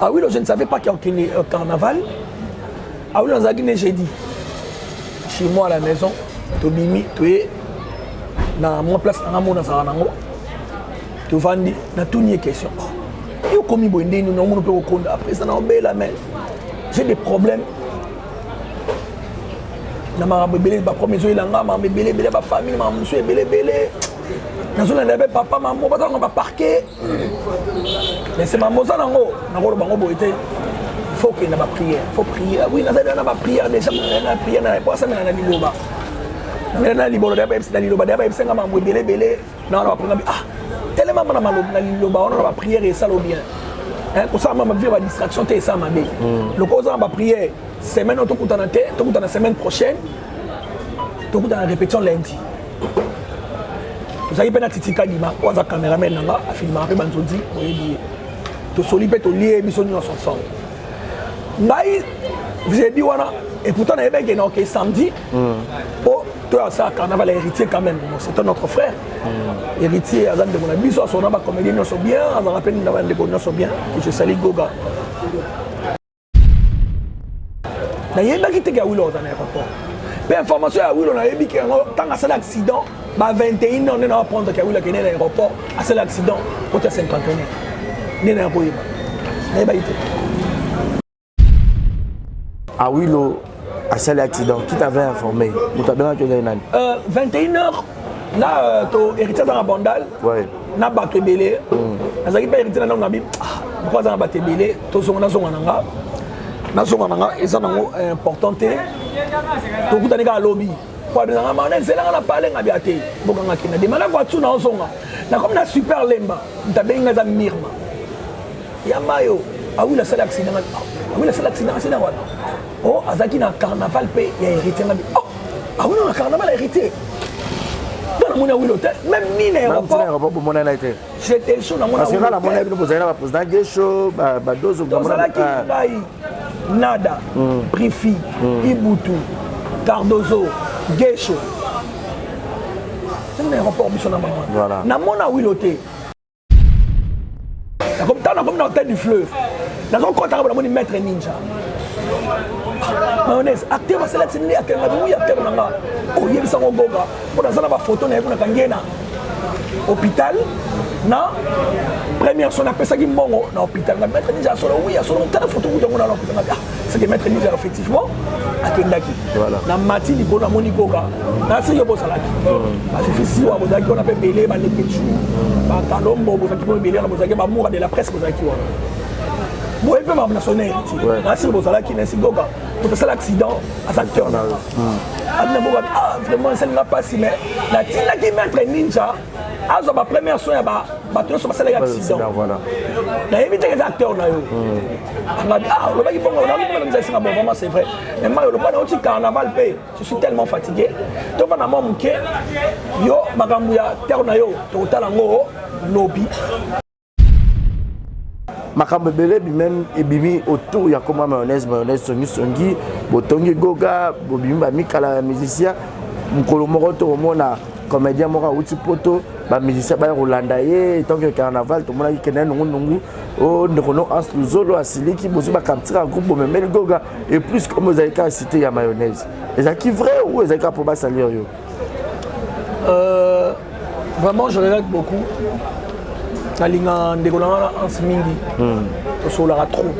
Ah oui, je ne savais pas qu'il y a un carnaval. Ah oui, on a dit jeudi. Chez moi à la maison, Tobimi, tu es dans mon place, dans mon Saranango. Tu vas dire, na tout une question. Et au commis Boindé, nous n'avons pas au compte. Après, ça n'a pas la main. J'ai des problèmes. Na ma bébé, ma première journée, ma bébé, ma famille, ma monsieur, bébé. Na zone na papa, maman, on va parquer. Mais c'est maman ça nango, nango bango boité. Il faut qu'il y ait pas prière, faut prier. Oui, na zone na pas prière déjà, na prière na pas ça na liloba. Na libola da ba na liloba da ba senga maman bébé. Non, on va ah, tellement na liloba, on va prière et ça lo bien. Hein, pour ça maman vivre la distraction té ça mabé. Le cause on va prier semaine on tout na té, tout na semaine prochaine. Tout na répétition lundi. Vous avez bien titika dima, on a caméraman nanga, a filmé après banzodi, vous voyez, tout solide, tout lié, mission nous ensemble. Naï, vous avez dit voilà, et pourtant on a bien que samedi, oh, toi ça carnaval héritier quand même, c'est notre frère, héritier, Azan de mon ami, soit son nom comédien nous sont bien, Azan rappelle nous avons des bonnes nous sont bien, et je salue Goga. Naï, bien qui te gagne dans l'aéroport. Mais information à Will, on a dit que tant à cet accident, 21 ans, on va prendre qu'il y a eu l'aéroport, à cet accident, pour 50 ans. On a un Ah oui, à cet accident, qui t'avait informé? Vous t'avez bien 21 heures, là, tu héritier dans la bandale, na battu belé, na zaki pas héritier dans la Bible, pourquoi ça a battu belé, tout son nanga. Nazonga eza nango important te to kutani ka lobby kwa nanga mana zela na parler ngabia te bokanga kina de mala voiture na zonga na comme na super lemba ntabenga za mirma ya mayo awu la sala accident awu la sala accident c'est na oh azaki na carnaval pe ya héritier ngabi oh awu na carnaval héritier dans mon hôtel même ni l'aéroport pour mon été j'étais chaud dans mon parce que là la monnaie nous poser la président Gesho ba dozo dans la Nada, Prifi, Ibutu, Cardozo, Gesho. C'est un aéroport mission na maman. Voilà. Na mona wiloté. Comme dans la tête du fleuve. Dans un compte arabe la maître ninja. Mayonnaise, acteur va sélectionner acteur oui acteur nanga. Oh yeb sango goga. Pour dans la photo na kuna kangena. Hôpital na première son appelle ça qui mongo na hôpital na maître ninja solo oui a solo telle photo où on a l'hôpital na c'est que maître ninja effectivement akendaki voilà na mati li bona moni goga na si yo bosalaki ba fisi wa bozaki on appelle belé ba lekechu ba kalombo bozaki po belé na bozaki ba moura de la presse bozaki wa bon et peu ma nationalité na si bozalaki na si goga pour ça l'accident à acteur na ah vraiment ça n'a pas si mais la tina qui maître ninja azo ba première soin ba bato so basala accident voilà na éviter les acteurs na yo le mec bon on a dit que bon vraiment c'est vrai mais moi le pas au carnaval pe je suis tellement fatigué to va na mo muke yo makambu ya terre na yo to tala ngo lobby makambo belé même ebimi autour ya comme mayonnaise songi botongi goga bobimi ba mikala musicien mukolo moko to mona comédien moko uti poto ba musicien ba rolanda ye tant que carnaval to mona ki kena nungu o ndono as luzolo asiliki bozo ba captura groupe même goga et plus comme vous avez qu'à citer ya mayonnaise est-ce qui vrai ou est-ce que pour pas salir yo vraiment je regrette beaucoup nalinga ndegolanga en smingi sur la trop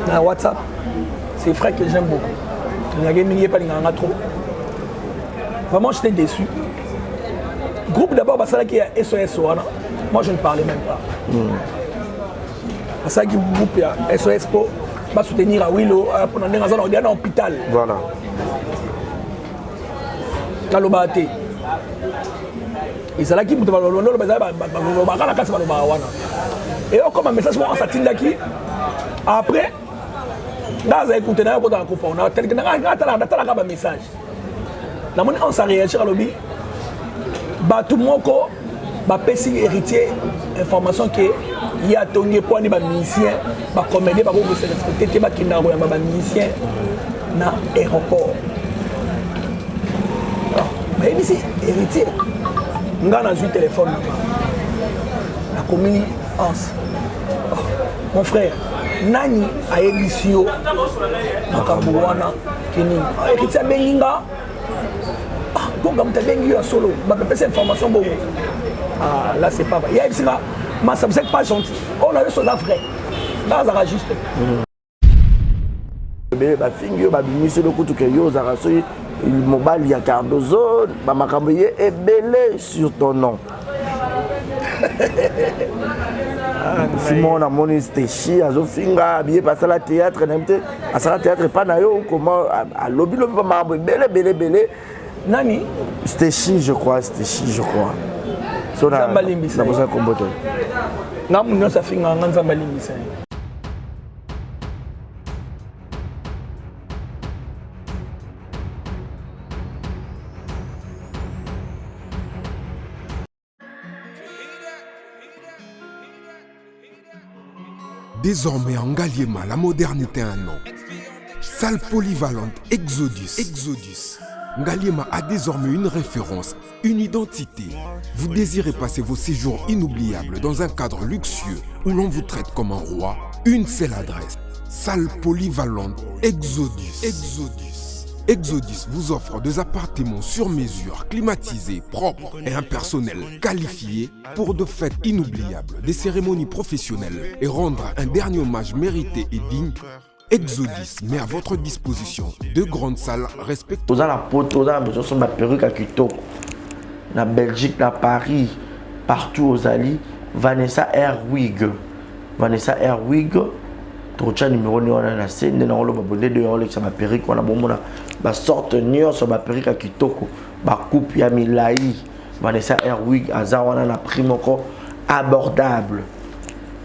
na WhatsApp c'est vrai que j'aime beaucoup ngage mingi pas linga trop vraiment j'étais déçu groupe d'abord basala qui est SOS wana moi je ne parlais même pas parce que groupe ya SOS pour ba soutenir à Willow pour ndenga zana on est dans hôpital voilà kalobate ezala ki mutu balolo bazala kasi baloba wana et comme un message moi satindaki après dans écouter na ko dans ko on a tel que na tala ka message na moni on sa réagir à lobby ba tout moko ba pesi héritier information que il y a tongi pour ni ba musicien ba comédien ba ko se respecter ba kinaro ya ba musicien na aéroport mais ici héritier nga na un téléphone la commune Hans mon frère nani ayebisi yo makambo wana kini ekiti abengi nga bonga moto abengi yo ya solo bapesa information bongo là c'est pas vrai yayebisi nga masa vous êtes pas gentil on a eu soda vrai bazaka juste bafingi yo babimisi lokutu ke yo ozaka soki mobali ya cardozone bamakambo ye ebele sur ton nom simon namoni stechi azofinga biye pasala théâtre nayebi te asala théâtre epa na yo comment alobilobi bamakambo ebele nani stechi je crois nzambe alimbisa nabosa kombo te nga mundu nyonso afinga nga nzambe alimbisa ye. Désormais en Ngaliema, la modernité a un nom. Salle polyvalente Exodus. Ngaliema a désormais une référence, une identité. Vous désirez passer vos séjours inoubliables dans un cadre luxueux où l'on vous traite comme un roi? Une seule adresse. Salle polyvalente Exodus. Exodus vous offre des appartements sur mesure, climatisés, propres et un personnel qualifié pour de fêtes inoubliables, des cérémonies professionnelles et rendre un dernier hommage mérité et digne. Exodus met à votre disposition deux grandes salles respectueuses. Dans la poto, dans la perruque à Kitoko, na Belgique, na Paris, partout aux alliés, Vanessa Airwig. Trocha numéro ni wana na scène na olo babonde de olo ça ma perruque wana bomona ba sorte nion sur ma perruque à Kitoko ba coupe ya milai Vanessa Airwig aza wana na prix moko abordable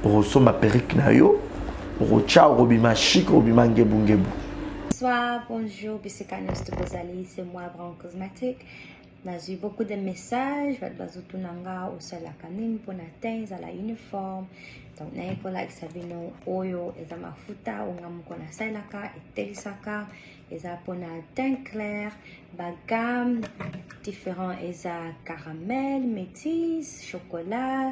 pour so ma perruque na yo pour cha robima chic robima ngebu. Bonsoir, bonjour, Bissekanos de Bozali, c'est moi Brown Cosmétique. J'ai eu beaucoup de messages, Bazutunanga au sol la canine pour atteindre à la uniforme. Donc, n'ayez pas like Sabino, Oyo, et za mafuta, Ongamukona Sailaka, et Telisaka, et za pona teint clair, bagam, différents, et za caramel, métis, chocolat,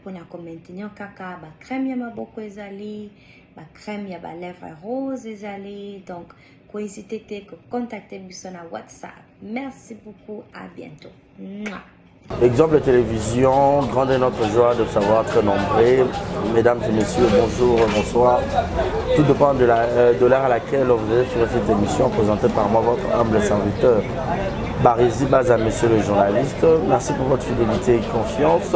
pona commentinyo kaka, ba crème yama beaucoup ezali, ba crème yaba lèvres rose ezali, donc, n'hésitez pas à contacter sur WhatsApp. Merci beaucoup, à bientôt. Mouah. Exemple télévision, grande est notre joie de savoir être nombreux. Mesdames et messieurs, bonjour, bonsoir. Tout dépend de l'heure à laquelle vous êtes sur cette émission présentée par moi, votre humble serviteur Barizi Baza, monsieur le journaliste. Merci pour votre fidélité et confiance.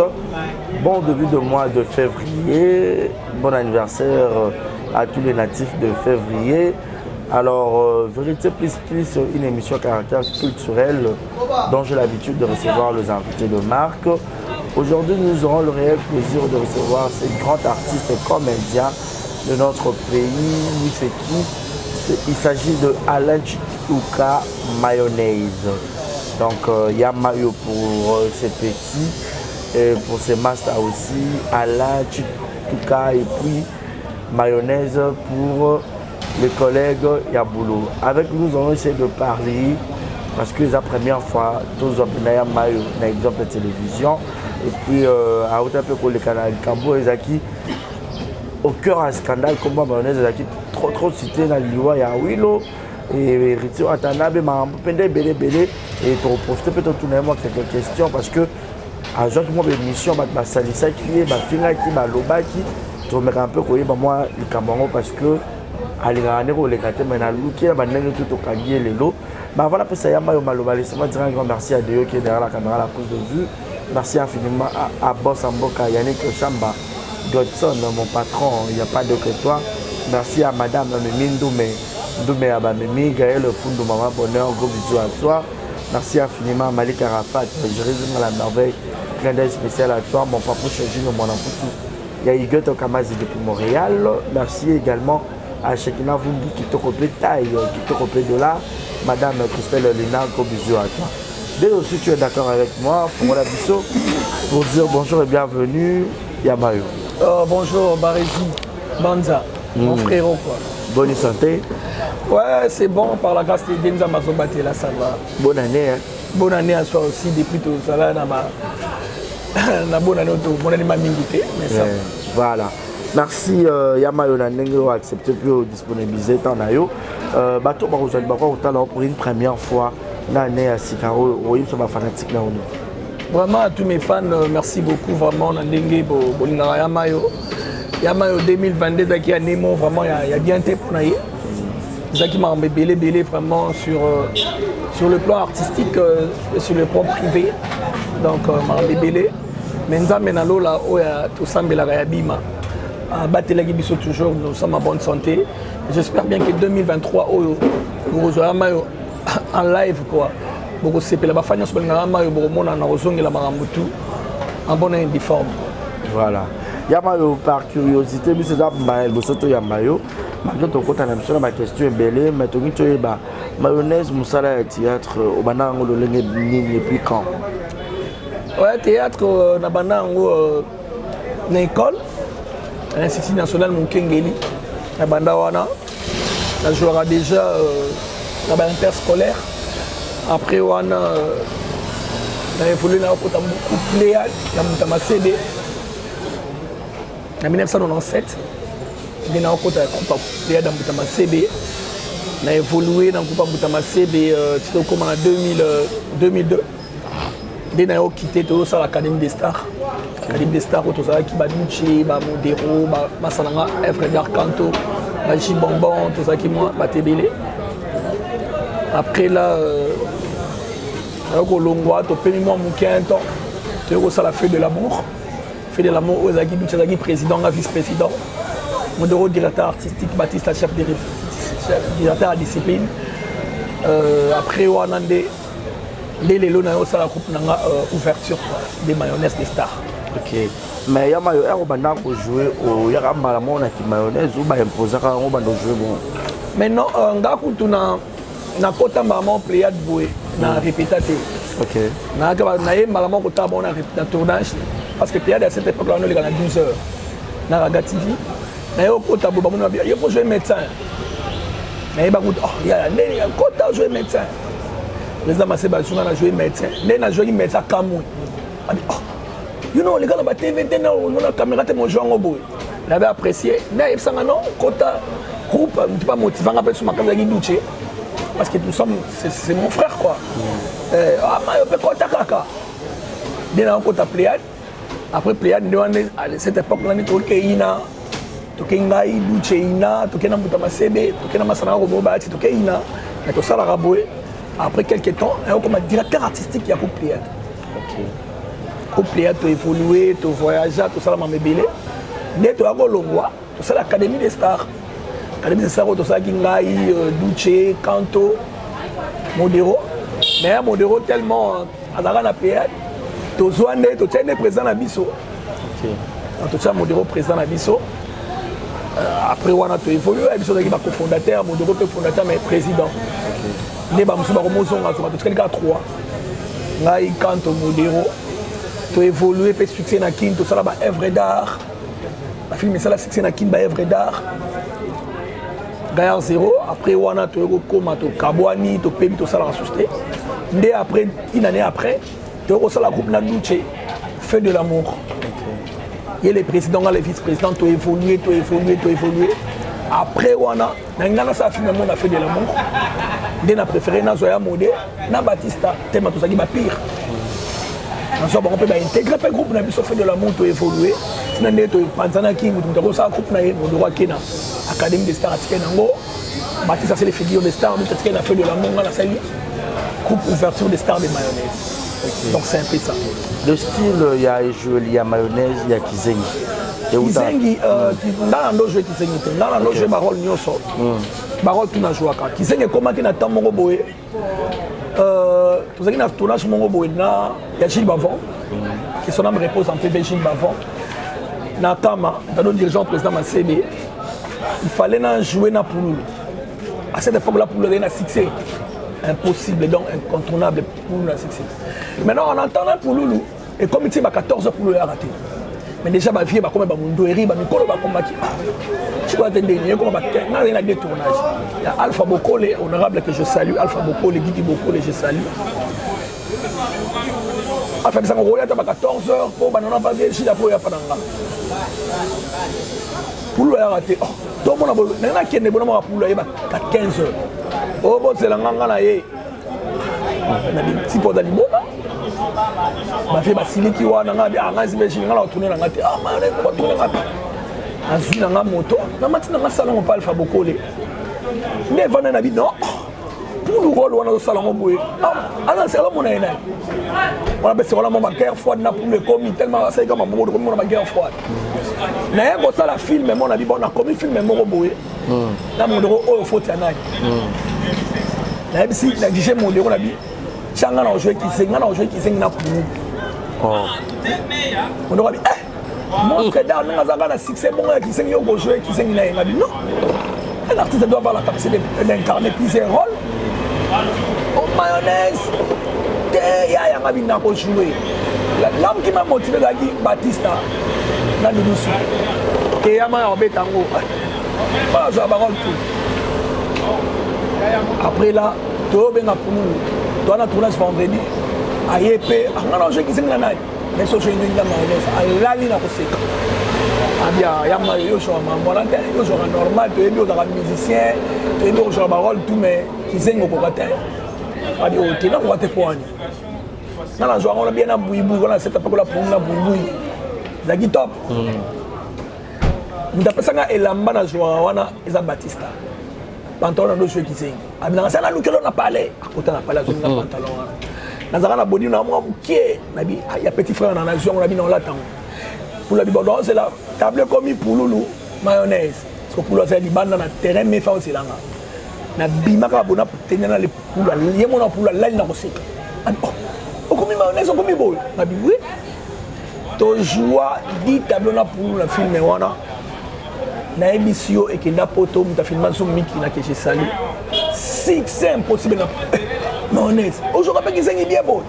Bon début de mois de février. Bon anniversaire à tous les natifs de février. Alors, Vérité Plus, une émission à caractère culturel dont j'ai l'habitude de recevoir les invités de marque. Aujourd'hui, nous aurons le réel plaisir de recevoir ces grands artistes et comédiens de notre pays. C'est qui? Il s'agit de Alain Chituka Mayonnaise. Donc, il y a Mayo pour ses petits et pour ses masters aussi. Alain Chituka et puis Mayonnaise pour les collègues Yaboulou. Avec nous, nous allons essayer de parler parce que c'est la première fois, tous les maillot, par exemple, la télévision. Et puis, à autant que les canaux Cambo et Zaki, au cœur d'un scandale, comme Mayonnaise Zaki, trop cité dans l'Iwa, il y a Willow et Ritio Atanabe, mais Bélé, et pour profiter peut-être tout le monde quelques questions parce que, à chaque moment, l'émission, ma salissa qui est, ma finga qui, ma loba qui, tu remets un peu, moi, le Cameroun parce que, voilà pour ça, laissez-moi dire un grand merci à Dieu qui est derrière la caméra, la prise de vue. Merci infiniment à Boss Amboka, Yannick Chamba, Godson, mon patron, il n'y a pas de que toi. Merci à Madame Mimi Ndoumé Abamimi, Gaël Fundou, Maman Bonheur, gros bisous à toi. Merci infiniment à Malik Arafat, je résume à la merveille, clin d'œil spécial à toi, mon papa Chogine, mon enfant. Il y a Huguette Okamazi depuis Montréal. Merci également à Shekina Vumbi qui te repère taille, qui te repère de là. Madame Christelle Lina, gros bisous à toi. Dès aussi tu es d'accord avec moi, pour la biseau, pour dire bonjour et bienvenue, Yamayo. Bonjour Barizi Banza, mon frérot quoi. Bonne santé. Ouais, c'est bon, par la grâce de Denza Mazobate, là ça va. Bonne année. Hein. Bonne année à toi aussi, depuis tout ça là, na bonne année, bonne année ma mingité, mais ça. Voilà. Merci Yamayo Nanengo accepté de disponibiliser tant nayo. Bateau Barozali Bako pour une première fois l'année à Sikaro, oui, ça va fanatique là. Vraiment à tous mes fans, merci beaucoup vraiment Nanengo Bolinga Yamayo. Yamayo 2022 qui a Nemo vraiment il y a bien été pour naïe. Ça qui m'a belé vraiment sur le plan artistique et sur le plan privé. Donc m'a belé. Mais nous avons là où tout semble la Yabima. Batelagi biso toujours, nous sommes en bonne santé. J'espère bien que 2023, nous allons en live quoi. Beaucoup c'est la bafanya sur le Namayo, beaucoup na rozongi la marambutu en bonne et due forme. Voilà. Yamayo par curiosité, mais c'est ça maël bosoto Yamayo. Malgré ton côté sur ma question est belle, mais tu dis bah mayonnaise musala théâtre au banango le ni puis quand. Ouais, théâtre na banango na école. L'Institut national Mukengeli, la Bandawana, la jouera déjà dans l'interscolaire. Après, on a évolué dans le Pléiade, dans le CD. En 1997, on a évolué dans le CD. On a évolué dans le CD en 2002. On a quitté l'Académie des Stars. L'Académie des Stars, tout ça qui va Duché, Modero, Massalanga, Efredar Kanto, J Bonbon, tout ça qui moi, Batébélé. Après là, Longwa, tu peux moi mon un temps. Tu as ça la fête de l'amour. Fête de l'amour, Ozaki Duché, président, vice-président. Modero, directeur artistique, Baptiste, chef directeur à discipline. Après, Wanande. Les lots na la coupe ouverture des mayonnaise des stars. Ok. Mais Yamayo est au bandar pour jouer au Yaramba la mona qui mayonnaise ou bah imposer quand on va jouer bon. Mais non, ngaku tu na kota maman Pléiade boué na répétaté. Ok. Na maman kota bon na tournage parce que Pléiade à cette époque là on est à 12 heures. Na Raga TV. Na yo kota bo bamu il faut jouer médecin. Na yeba ko oh il y a kota jouer médecin. Les amis ont joué médecin. Les gens ont joué médecin Cameroun. You know, les gars, la TV, la caméra, mon joueur au bout. Il avait apprécié. Mais il non, Kota, groupe, je ne suis pas motivant, je suis pas motivé. Parce que nous sommes, c'est mon frère, quoi. Ah, je peux Kota Kaka. Il y a un Kota Pléiade. Après Pléiade, à cette époque-là, il y a un Keina, Tokengai, Ducheina, Tokena Mutamasebe, Tokena Masana Roboba, Tokeina, et tout ça, la Raboué. Après quelques temps, comme directeur artistique, il y a Coupe Pléiade. Coupe Pléiade, tu as évolué, tu as voyagé, tout ça, tu as bébélé. Mais tu as Longwa, tout ça, l'Académie des Stars. L'Académie des Stars, tout ça, Kingaï, Duché, Kanto, Modero. Mais Modero, tellement, à la Pléiade, tu as président à Bisso. Tu as Modero président à Bisso. Après, on a évolué, Bisso est cofondateur, Modero est fondateur, mais président. Les Bamsouba Romozon, tu as 3. Ngai Kanto Modero. Tu as évolué, tu as succès dans Kin, tout ça là, œuvre d'art. La film ça là, succès dans Kin, œuvre d'art. Gaillard 0. Après, on a tu as Kabouani, tu as Pébi, tout ça là, suscité. Mais après, une année après, tu as aussi la groupe Nadouché, Feu de l'amour. Il y a les présidents, les vice-présidents, tu as évolué, tu as évolué, tu as évolué. Après, on a fait de l'amour. On a préféré Nazoya Modé, na Batista, tellement tout ça qui va pire. On peut intégrer le groupe, on a fait de l'amour, tu as évolué. Si on a fait Panzana King, on a fait un groupe, on a fait l'Académie des Stars. Batista, c'est les figures des stars, on a fait de l'amour, on a fait groupe ouverture des stars des mayonnaises. Okay. Donc c'est un peu ça. Le style, il y a mayonnaise, il y a Kizengi. Kizengi, dans le jeu Kizengi, dans le jeu Barol Nyoso. Barol tout n'a joué à Kizengi est comment qu'il a tant mon boé. Tout ça qui a tourné sur mon boé, il y a Gilles Bavon, qui son âme repose en PV Gilles Bavon. Dans Tama, dans le dirigeant président Massébé, il fallait jouer dans Pouloulou. À cette époque-là, Pouloulou avait un succès. Impossible, donc incontournable pour la succès. Maintenant, en entendant Pouloulou, et comme il y a 14 Pouloulou à rater. Mais déjà, ma vie, comme Mundoeri, ma micro, ma combattu. Je crois que il y a des tournages. Il y a Alpha Bokole, honorable que je salue, Alpha Bokole, Guigui Bokole, je salue. afin de rouler à 14h pour banana pas bien chida pour ya pananga pour le rater tout le monde a qui ne bonnement pour le 15h oh bon c'est la nganga na ye na bi ti pour dali bona ba fait ba siliki wana nga bi anga zibe shi ngala tourner nga te ma ne ko tourner nga azui nga moto na matina nga salon pas Alpha Bokole ne vana na bi non pour le rôle on a salon boy ana c'est là mon ena on a besoin voilà mon guerre froide na pour le commis tellement ça comme mon comme mon guerre froide na ko ça la film mais mon abi bon na comme film mon boy na mon o faut tiana na bisi na gije mon de on abi changa na jouer qui sing na pour on aura dit mon frère dans na zanga na succès bon qui sing yo go jouer qui sing na abi non un artiste doit avoir la capacité d'incarner plusieurs rôles. Au mayonnaise, il y a un abîme pour jouer. L'homme qui m'a motivé, c'est Batista. Dans le dessous. Et il y a un bétango. Pas jouer à parole tout. Après là, tu as bien pour nous. Tu as un tournage vendredi. À Yépé, on a un jeu qui s'est mis. Mais ce jeu est mayonnaise. À la ligne à côté. Il y a un volontaire, il y a un normal, il y a un musicien, il y a un parole, tout, mais qui s'est au cocatin. Il y a un qui s'est au cocatin. On a bien un bouillou, on a cette époque là pour un bouillou. C'est top. Nous avons ça et l'amba na joie, on a Batista. Pantalon de ceux qui s'est. On a parlé. Autant on a parlé sur le pantalon. Nous avons boni na moi qui il y a petit frère dans la nation, on a mis dans l'attente. Pour la bibon, c'est la table commis pour loulou, mayonnaise. Parce que pour le c'est dans le terrain, mais fait aussi là. Na bimaka bona pour tenir les poules, lié mon pour la ligne aussi. Oh, commis mayonnaise, commis beau. Na bi oui. To joie dit table na pour la film wana. Na émission et que na poto muta filman sur Miki na que j'ai salué. C'est impossible na mayonnaise. Aujourd'hui pas qui c'est bien beau.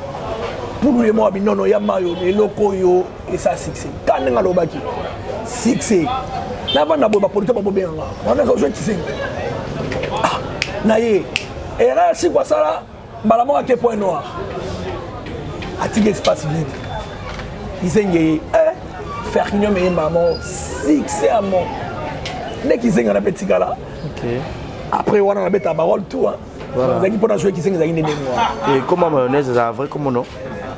Pour nous les mots, non, il y a mayo, les locaux, et ça, succès. Quand on a le baki, succès. Là, on a beau politique pour bien. On a besoin de succès. Ah, naïe. Et là, si quoi ça là, malamon à quel point noir. Attirer espace vide. Ils ont faire une mais maman, succès à mon. Dès qu'ils ont un petit gars là. Après, on a un bête à parole tout. Voilà. Et comment mayonnaise, c'est un vrai comment non?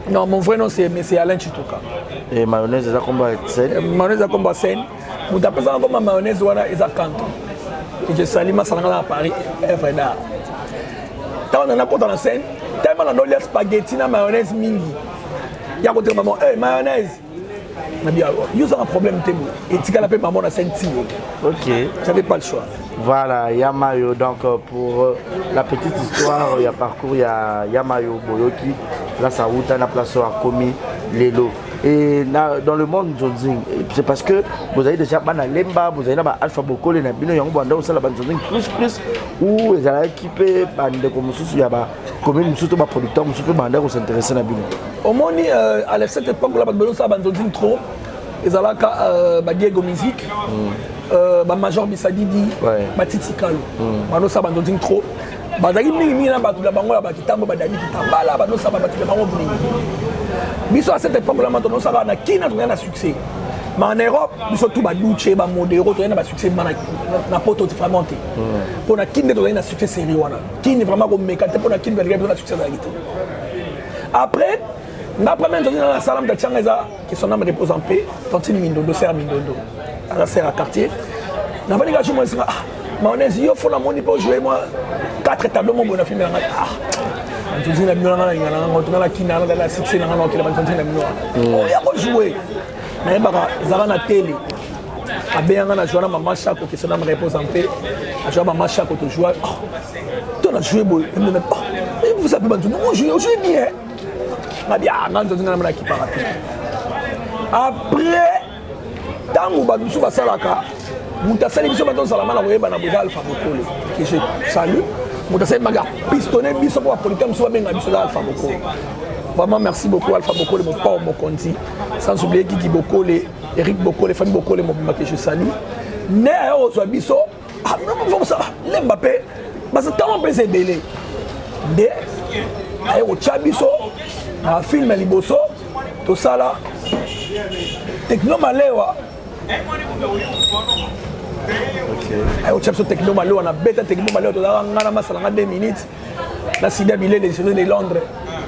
Non, mon vrai nom c'est Alain Chitouka. Et mayonnaise, c'est un combat scène? Mayonnaise, c'est un combat scène. Vous tapez ça comme mayonnaise, voilà, c'est un canton. Et je salue ma salade à Paris, œuvre d'art. Quand on a dans la scène, tellement on a les spaghettis, la mayonnaise mingi. Il y a côté maman, mayonnaise. Il y a un problème, et tu as maman dans la scène. Ok. J'avais pas le choix. Voilà, Yamayo. Donc pour la petite histoire, il y a parcours, il y a Yamayo Boyoki, là ça route à la place à commis Lelo. Et là, dans le monde, c'est parce que vous avez déjà Lemba, vous avez Alpha Bokole, vous avez plus, où vous avez équipé il y a commune, surtout les producteurs, surtout les s'intéresser à la au moins, à cette époque, là, vous avez trop. Ils ont Diego Musique, Major Bissadidi, Titi Kalo. Ils ont trop. À cette époque-là, maintenant, ça va qui n'a rien à succès. Mais en Europe, surtout Baduche, Modero, il y a un succès dans poto fragmenté. Pour la qui n'a rien à succès sérieux. Qui n'est vraiment comme mécaté pour la qui n'a rien à succès dans la guitare. Après, même dans la salle de Tchangaza, qui son âme repose en paix, Tantine Mindodo, Serre Mindodo, à la serre à quartier. N'a pas dit que je me suis dit, mayonnaise, il faut la monnaie pour jouer, moi, 4 tableaux, mon bon film. Je dis, il y a un succès dans la succès dans la il y a jouer. Mais il y a une télé. Il y a un joueur qui chaque qui son âme repose en paix. Il y a un chaque qui joue. Tu as joué, vous savez, on joue bien. Après, tant que vous avez salaka, vous avez salé biso salama na boyeba na boza Alpha Bokole que je salue. Vous avez maga pistonné biso pour politique biso benga biso Alpha Bokole. Vraiment merci beaucoup Alpha Bokole mon père mon conti. Sans oublier Kiki Bokole, Eric Bokole, famille Bokole mon papa que je salue. Né au so biso, ah non ça, l'Mbappé, parce que tant on peut se délai. Dé ayo chabiso. Un film à Liboso, tout ça là techno malewa au chapso techno malewa na beta techno malewa to da ngana masala 2 minutes na sida bilé des journées de Londres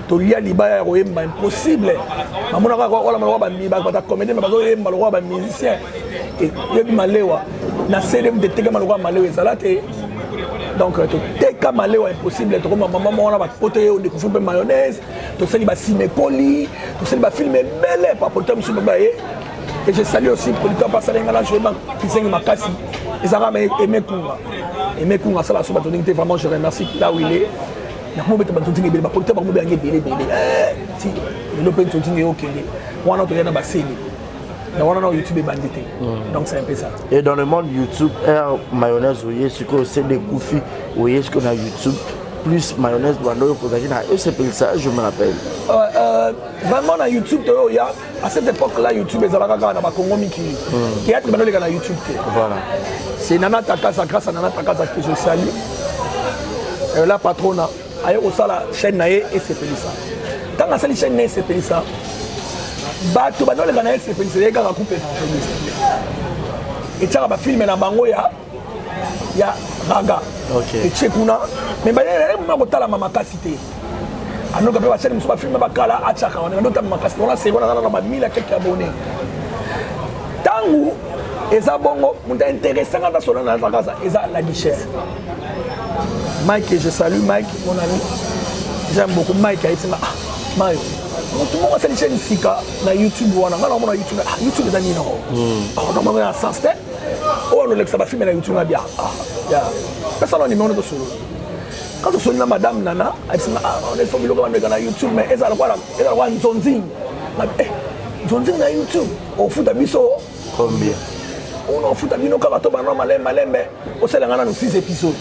to lia libaya ya koyemba impossible mamona kwa wala maloba bambi ba comédie ba koyemba lo ba musicien et yebi malewa na cdm de tega maloba malewa ezalate donc to teka malewa impossible to comme maman on a ba poté on découvre mayonnaise to sali ba simekoli to sali ba filmer belle pa pour tom ba et je salue aussi producteur Passalenga là je bank qui sing makasi ezara aimé kunga ça la soba to vraiment je remercie là où il est na mo beta bantu tingi ba producteur ba mo ba ngebele ti le pen to tingi okende wana to yana ba seli na wana na YouTube bandité donc c'est un peu ça. Et dans le monde YouTube mayonnaise oui ce que c'est des koufi oui ce qu'on a YouTube plus mayonnaise bando ko zaki na c'est ça je me rappelle vraiment na YouTube to ya à cette époque là YouTube ezalaka na ba Congo Mikili théâtre bando leka na YouTube voilà c'est Nana Takasa grâce à Nana Takasa que je salue la patrona aye au sala chaîne na et c'est ça quand on sali chaîne na c'est ça bato bando leka na c'est ça ka coupe évangéliste et tchaka ba filmer na bango ya raga OK et tchekuna mais ba na ko tala mama kasité anoka pe ba chaîne muso ba filmer ba kala atchaka on na tala mama kasité on a c'est on a na ba 1000 quelques abonnés tangu eza bongo muta intéressant dans son na casa eza la richesse. Mike, je salue Mike, mon ami. J'aime beaucoup Mike. Il m'a dit, Mario, tout le monde a une chaîne ici, na YouTube, on a YouTube. YouTube est un non. On a un sens. On a ça va filmer na YouTube bien. Personne n'a numéro de solo. Quand on sonne madame Nana, elle dit, on est famille na YouTube, mais elle a quoi Nzonzing. Nzonzing na YouTube. On fout à biso. Combien? On en fout à bino quand on va malin, mais on s'est là dans 6 épisodes.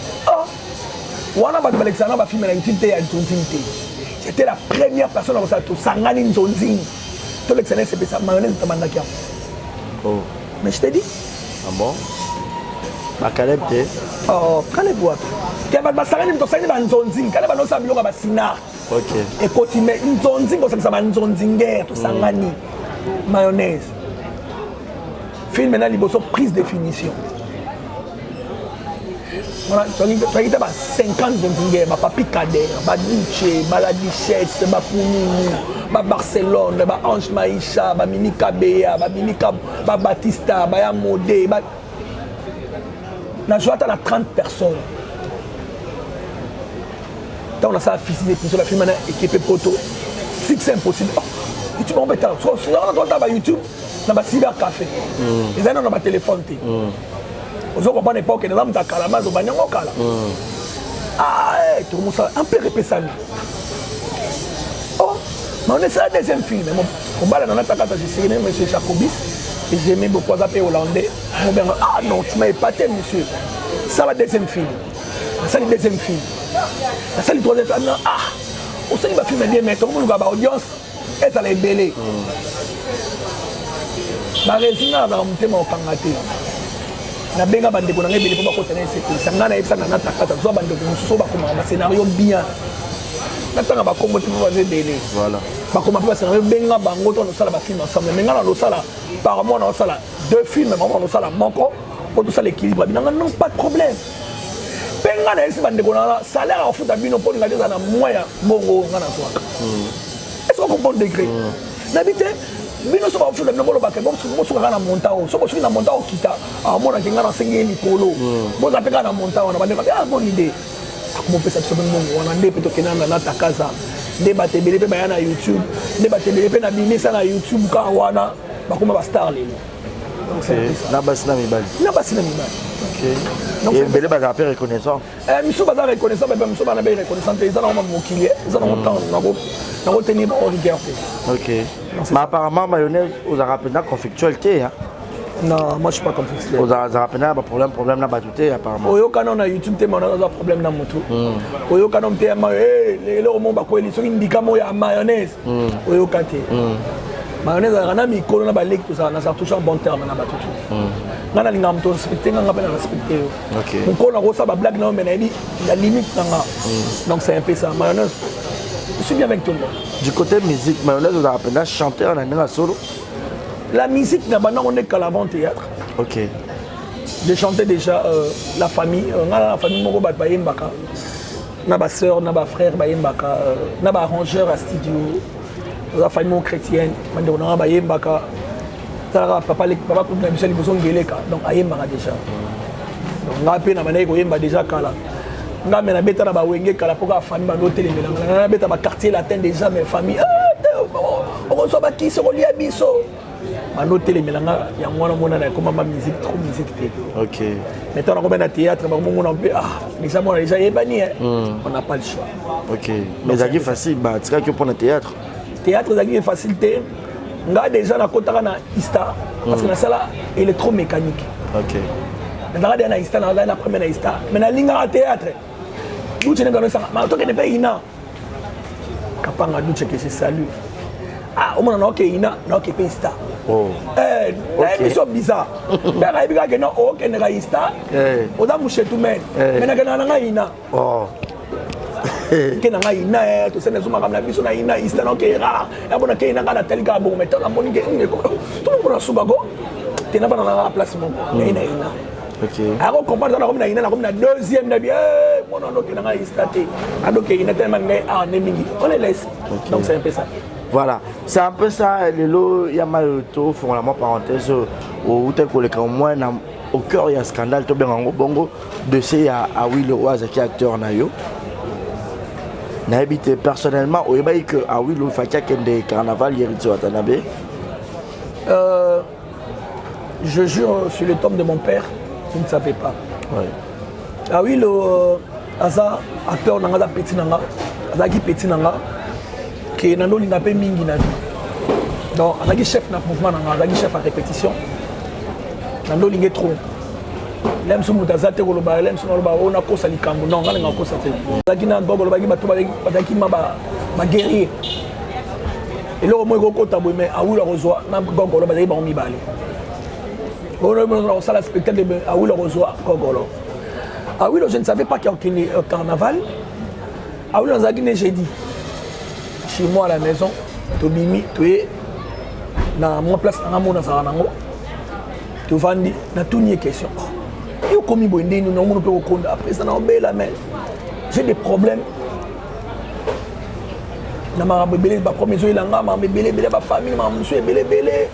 Wana ba Alexandre ba filmer na YouTube te ya Nzonzing te. J'étais la première personne à ça to sangani Nzonzing. To l'excellence c'est ça mayonnaise tamanda kia. Oh. Mais je t'ai dit. Ah bon? Ba Caleb te. Oh, Caleb wa. Ke ba sangani to sangani ba Nzonzing, Caleb ba no sa biloko ba sina. OK. Et continuer Nzonzing ko ça ba Nzonzinger to sangani mayonnaise. Film na liboso prise définition. Voilà, tu as 50 Nzonzinger, Papi Kader, Duche, la Duchesse, Pounini, Barcelone, Ange Maïcha, Mimi Kabea, Batista, Modé. On a joué à 30 personnes. Quand on a ça physique, sur la film, équipé poteau, c'est impossible. YouTube, on va être sur YouTube, on a cybercafé. Les gens ont un téléphone. Vous avez une époque, nous avons un calama, nous avons un calama. Ah, tout le monde un peu répété. Oh, mais on est sur le deuxième film. On va aller dans notre casa, j'ai signé M. Jacobis, et j'ai aimé beaucoup les hollandais. Ah non, tu m'as épaté, monsieur. Ça, le deuxième film. Ça, le deuxième film. Ça, le troisième film. Ah, on sait qu'il va filmer bien, mais tout le monde a l'audience, et ça l'a belé. La résina va remonter mon kangaté. Na benga bandeko na ngebele po bakota na sécurité sangana yebisa na takata zo bandeko mususu bakoma ba scénario bien natanga bakombo tu va délai voilà bakoma pa scénario benga bango to no sala ba film ensemble mais ngana no sala par mois no sala 2 films maman no sala moko pour tout ça l'équilibre binanga non pas de problème benga na yebisa bandeko na salaire en foot bino pour ngaje na moya bongo ngana soaka est-ce qu'on comprend degré n'habite bino so ba fuda bino bolo bakay bo so kana montao so ko na montao kita mona kinga na sengi ni polo bo za peka na montao na bandeka ah bonne idée akomo pesa so bongo wana nde peto kenanga na takaza nde batebele pe bayana YouTube nde batebele pe na bimisa na YouTube ka wana bakoma ba star lelo donc c'est na basina mibali OK donc bele ba rapper reconnaissant miso ba reconnaissant ba miso ba na ba reconnaissant ils ont mokili ils ont longtemps na ko tenir ba rigueur. OK. Mais apparemment mayonnaise aux arabes na conflictualité hein. Non, moi je suis pas conflictuel. Aux arabes na problème na batute apparemment. Oyo kana na YouTube te mona za problème na moto. Oyo kana mte ma le mo ba ko eli so indika mo ya mayonnaise. Oyo kate. Mayonnaise kana mi ko na ba lek tout ça na ça touche en bon terme na batutu. Ngana linga mto respecter nganga na respecter. OK. Mon ko na ko sa ba blague na mais na di la limite nga. Donc c'est un peu ça mayonnaise. Je suis bien avec tout le monde. Du côté musique, mayonnaise, vous avez un chanteur en solo? La musique, on est qu'à l'avant-théâtre. Ok. J'ai chanté déjà la famille. La famille, mon bat Bayembaka. Na ba sœur, na ba frère Bayembaka. Na ba arrangeur à studio. La famille chrétienne. On a Bayembaka. Papa comme Michel Liboson Geleka. Donc Ayembaka déjà. Donc on a appelé na mané ko yemba déjà kala. On a mené beta na ba wenge kala pour la famille ba hôtel mais on a beta ba quartier latin déjà mes familles. On reçoit ba qui se relie à biso. Mano télé melanga ya mwana mona na comme ma musique trop musique té. OK. Maintenant on va au théâtre ba mona on peut les amants déjà yebani on n'a pas le choix. OK. Mais ça qui facile bah tu que pour le théâtre. Théâtre ça qui est facilité. Nga déjà na kotaka na Ista parce que na sala électromécanique. OK. Na na Ista na première na Ista mais na linga théâtre. Nous tu ne connais ça mais toi que ne pas ina. Kapanga duche que c'est salut. Ah, on a ok ina, na ok pesta. Oh. Ils sont bizarres. Mais il y a des gens qui sont ista. On a mouché tout le monde. Mais il y a des ina. Oh. Qui sont ina, tout ça, nous sommes comme la vie, on a ina, ista, donc est rare. Et on a qui ina dans tel cas bon, mais tout le monde tout le monde a subago. Tu n'as pas dans la place mon. Ina ina. OK. Alors comprendre dans comme ina, comme la deuxième na bien, mon nom qui na ista té. Alors qui ina tellement ah nemingi. On les laisse. Donc c'est un peu ça. Voilà, c'est un peu ça, les lots, il y a mal de tout, font la parenthèse, au moins au cœur il y a un scandale, tout bien en bongo, de ces à Will Oaz qui est acteur nayo. N'a habité personnellement, au Yébaï que à Will Fakia qui est des carnavals, Yeritsu Watanabe. Je jure sur le tombe de mon père, je ne savais pas. Ouais. Ah oui, le Aza, acteur Nanga Petit Nanga, Aza qui Petit Nanga. Qui nando linga pe mingi na vie. Donc azaki chef na mouvement nanga, azaki chef à répétition. Nando linga trop. Lem so mutazate ko loba, lem so loba ona kosa likambo. Non, ngala nga kosa te. Azaki na bobo loba ki bato bazaki maba ba guerrier. Et là au moins ko ta boy mais awula rozwa na gongolo bazaki ba mibale. On ça la spectacle de awula rozwa gongolo. Awula je ne savais pas qu'il y a un carnaval. Awula azaki ne jeudi. Chez moi à la maison, tu bimi, tu es dans mon place, dans mon azanango, tu vendis, na tout nie question. Et au commis boindé, nous n'avons pas au compte. Après ça, la main. J'ai des problèmes. Na ma bébé, ma première journée là, ma bébé, ma famille, ma monsieur, bébé.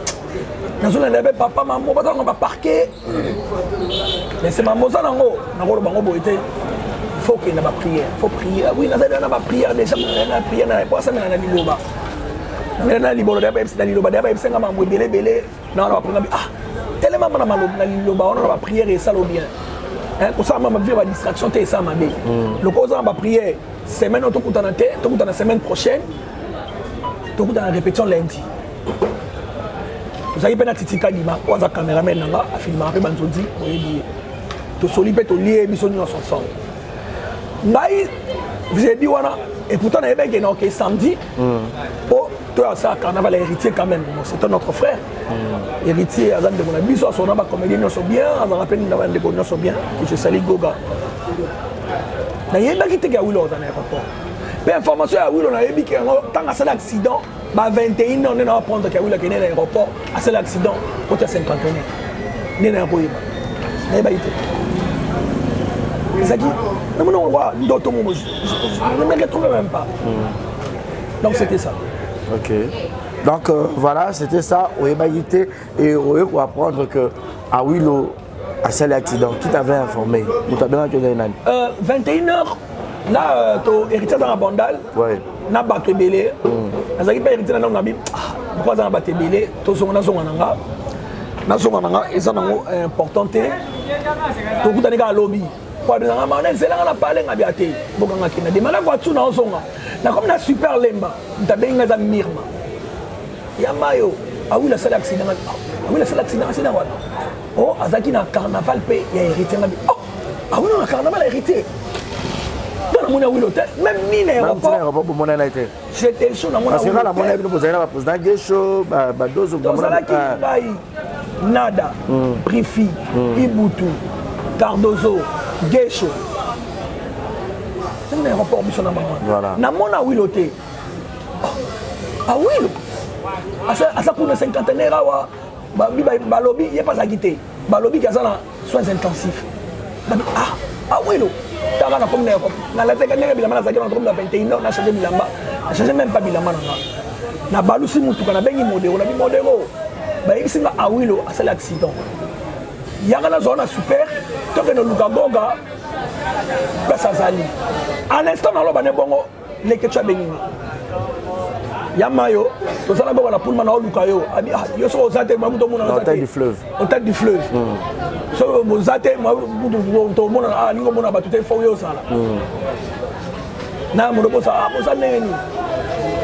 Na zone n'avait papa, maman, pas on va parquer. Mais c'est maman ça nango, nango bango boité. Il faut qu'il y ait une prière, il faut prier. Oui, il y a une prière, déjà, il y a une prière, il y a une prière, il y a une liloba. Il y a une liloba, il y a une liloba, il y a une liloba, tellement de liloba, on a prière et ça le bien. Pour ça, on va vivre la distraction, c'est ça, ma belle. Le cause, on va prier, semaine, on va la semaine prochaine, on va la répétition lundi. Vous savez, il y a Titi Kadima, on a un caméraman, on a filmé un peu, on a dit, tu solipes, tu lis, tu lis ensemble. J'ai dit voilà et pourtant il y a un samedi oh toi ça carnaval héritier quand même c'est notre frère héritier Azan de mon ami soit son nom comédien nous sont bien on rappelle nous nous sont bien je salue Goga na yeba qui te gawilo dans l'aéroport mais information à Willow na yebi que tant à cet accident ba 21 on est à prendre que Willow qui est dans l'aéroport à cet accident côté 50 né na koyeba na yeba ite Zaki, non, d'autres mots, je ne me retrouve même pas. Donc c'était ça. Ok. Donc voilà, c'était ça, au Ébagité, et on apprendre que à Willow, à cet accident, qui t'avait informé? Vous t'avez bien entendu 21h, là, tu héritier dans la bandale, na battu belé, Zaki pas héritier dans la Bible, pourquoi dans la battu belé, tu es dans son nanga, et ça est important, tu es dans le lobby. C'est là qu'on a parlé de la vie. Je me voiture dans son comme na super lemba. Tu as bien un mirma. Il y a mayo. Ah oui, le seul accident. Ah oui, le seul accident. Oh, Azaki na carnaval, il y a hérité. Oh, ah oui, on a carnaval hérité. Dans mon l'hôtel, même ni l'aéroport. J'étais chaud dans mon hôtel. Parce que la monnaie, vous avez la présidente chaud, badozo, Nada, Brifi, Ibutu, Cardozo. Gecho. C'est un aéroport mission na maman. Voilà. Na mona wiloté. Awilo. À ça pour le cinquantenaire, Balobi, il n'y a pas à quitter. Balobi qui a soins intensifs. Awilo. Tara na comme na la teka nega bilamba na zaki na comme na 21 ans na changer bilamba. Na changer même pas bilamba na balusi mutu kana bengi modelo na bi modelo. Ba yisinga Awilo à cet accident. Yaka na zona super to que no luka goga pesa zali. À l'instant na lo bane bongo le que tu as bengi. Yamayo, to sala goga na pulma na luka yo. Abi yo so zate ma muto mona au tête du fleuve. Au tête du fleuve. So mozate ma to mona ah ningo mona ba tout fo yo sala. Na mo do bosa bosa neni.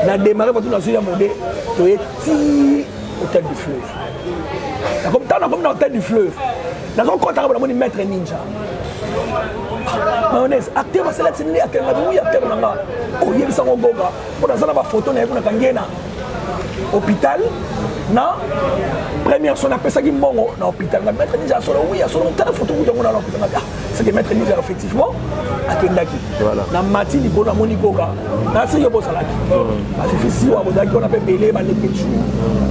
Na démarrer pour tout na suya modé to eti au tête du fleuve. Na comme ta na comme na au tête du fleuve. Na son compte à mon maître ninja. Mayonnaise acteur va sélectionner acteur na oui acteur na o yeb sango goga pour na ba photo na ko na kangena hôpital na première son appelle ça qui mbongo na hôpital na maître ninja solo oui a solo ta photo ko na hôpital na c'est que maître ninja effectivement akendaki voilà na mati ni bona moni goga na si yo bosalaki ba fifisi wa bozaki on appelle belé ba lekechu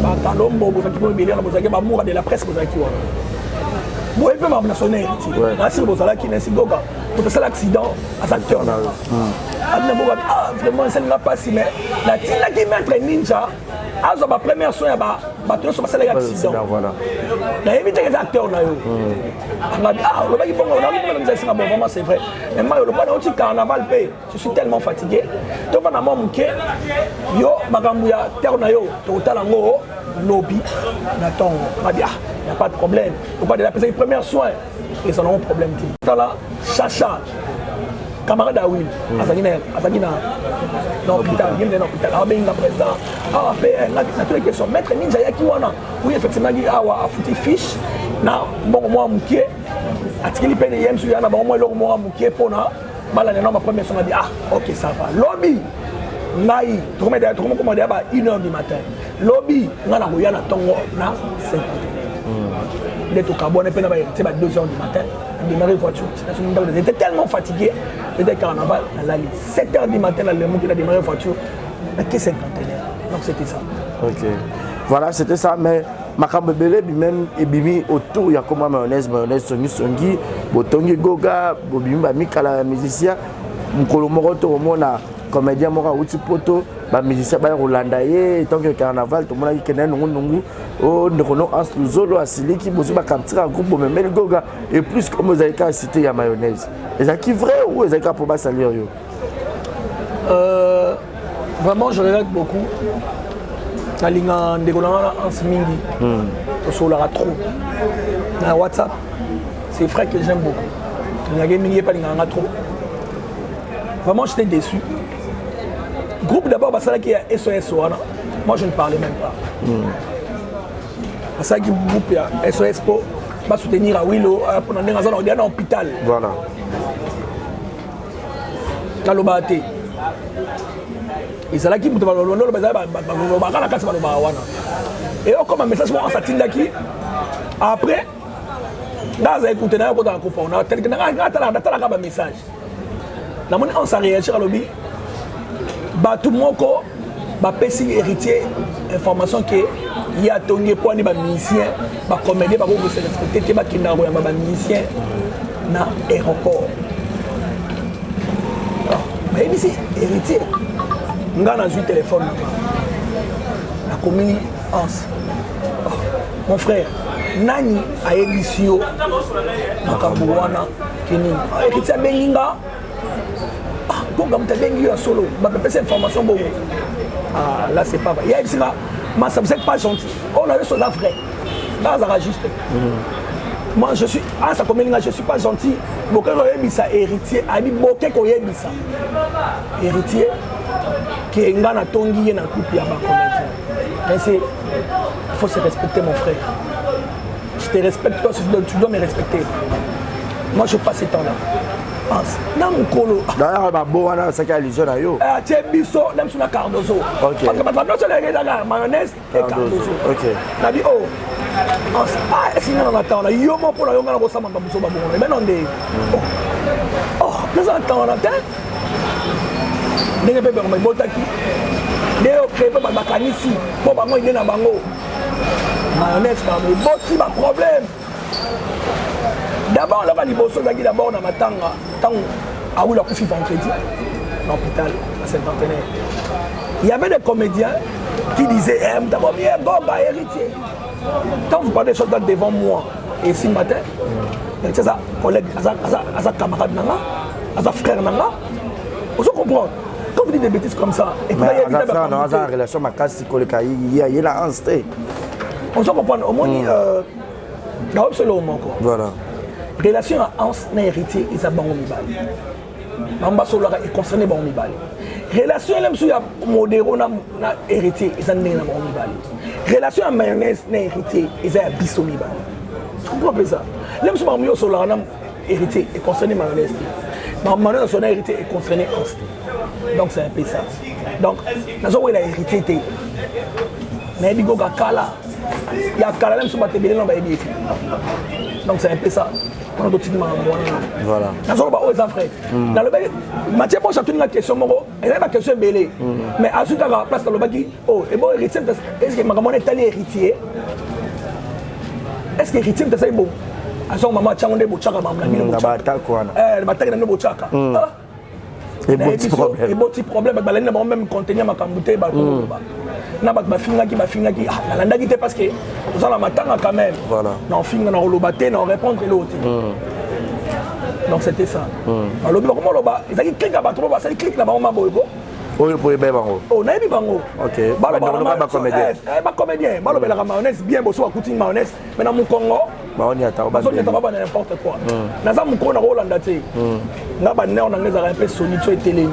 ba talombo bozaki ko belé na bozaki ba moura de la presse bozaki wa bon et puis ma nationalité na si bozalaki na si goga pour ça l'accident à sa acteur na vraiment ça n'a pas si mais la tina qui maître ninja a sa première soin ba bateau sur ça l'accident voilà na éviter les acteurs na yo on a dit le mec bon on a dit c'est bon vraiment c'est vrai mais moi le pas dans carnaval paye je suis tellement fatigué to va na mo muke yo makambu ya terre na yo to talango lobby n'attend on a dit il n'y a pas de problème faut pas de la première soin et ça n'a pas problème dit là chacha camarade Awil Azagina dans l'hôpital il est dans l'hôpital abenga président PN na toutes les questions maître ninja yaki wana oui effectivement il a foutu fiche na bon moi mukie atikili pene yem sur yana bon moi le moi mukie pona bala na ma première son a dit OK ça va lobby ngai tout comme commander à 1h du matin lobby ngana ko yana tongo na 50 il est au carbone et à 2h du matin démarrer voiture j'étais tellement fatigué c'était carnaval à 7h du matin le monde qui a démarré voiture que 50 donc c'était ça ok voilà c'était ça mais makambo belé même ebimi autour ya comme mayonnaise songi botongi goga bobimi ba mikala musicien mukolo moko to mona comédien moko uti poto ba musicien ba rolanda ye tant que carnaval to mona ki kena nungu o ndono as luzolo asiliki bozu ba captura groupe même goga et plus comme vous avez qu'à citer ya mayonnaise est-ce qui vrai ou est-ce que pour pas salir yo vraiment je regrette beaucoup Kalinga ndegolanga en smingi sur la trop na WhatsApp c'est vrai que j'aime beaucoup il y a gaming pas linga trop vraiment j'étais déçu groupe d'abord parce que qui est SOS wana moi je ne parlais même pas parce que groupe ya SOS pour va soutenir Awilo pour dans un hôpital voilà kalobate et là qui mutu balolo bakala kasi baloba wana et comme un message moi satindaki après dans écouter na ko dans ko on a tel que na tala ka message na moni on s'en réagir à lobby ba tout moko ba pesi héritier information que il y a tongi pour ni ba musicien ba comédien ba ko se respecter ba kinda ko ya ba musicien na aéroport mais ici héritier ngana eu téléphone la commune Hans mon frère nani a émission makambo wana kini héritier benginga donc comme tu bengi ya solo ba pesa information bon là c'est pas vrai il y a ici mais ça vous êtes pas gentil on a eu son vrai là ça juste moi je suis ça commune je suis pas gentil beaucoup yebisa héritier abi boké ko yebisa héritier qui est ngana tongi na couple ya ba comédien mais c'est il faut se respecter mon frère je te respecte toi tu dois me respecter moi je passe ce temps là na mukolo d'ailleurs ba bo wana ça ka illusion na yo tie biso même sur la Cardozo parce que ba non c'est la mayonnaise et Cardozo OK na bi est-ce que on attend là yo mo pour la yo ngana ko sama ba biso ba bongo mais non de nous attendons là ndenge pe ba botaki nde ocréé mpe bakanisi mpo bango ide na bango mayonnaise kama eboti baproblème d'abord loka liboso ezalaki d'abord na matanga ntango awilo akufi vendredi na hôpital à Saint-Antenaire. Il y avait des comédiens qui disaient d'abord bien Goga héritier. Quand vous parlez des choses là devant moi et ici matin, c'est ça collègue, ça camarade nanga, ça frère nanga. Vous comprenez? Quand vous dites des bêtises comme ça, et puis il y a une relation ma casse il y a la anstée. On se comprend au moins dans absolument encore. Voilà. Relation à Hans na héritier et ça bon mibali. Mamba Solara est concerné par Mibali. Relation même sur Modero na héritier, ils ont né na Mibali. Relation à mayonnaise na héritier, ils ont biso Mibali. Tu comprends ça? Même sur Mamio Solara na héritier est concerné mayonnaise. Mayonnaise son héritier est concerné en donc c'est un peu ça. Donc dans où il a hérité té. Na bigo ga kala. Ya kala même sur ma tébélé na ba héritier. Donc c'est un peu ça. Voilà. Dans le Mathieu Poche a une question, elle a une question belée. Mais à ce la place dans le baki, oh, et bon, héritier, est-ce que ma est allé héritier? Est-ce que héritier c'est bon? À ce moment, tu as un bochaka, maman, la bataille de bochaka. Et bon, petit problème, elle n'a même contenir ma cambouté, na ba finga ki la landa ki te parce que on la matanga quand même voilà na finga na rolobaté na répondre l'autre donc c'était ça alors comment loba ils a cliqué ba trop ba ça clique na ba ma boyko oyo pour ebe bango oh na ebi bango OK ba comédien ba comédien ba lobela ka mayonnaise bien boso akuti mayonnaise mais na mu Congo ba on y attend ba ba n'importe quoi na za mu ko na Rolanda te nga ba ne on a ngeza un peu solide so etelemi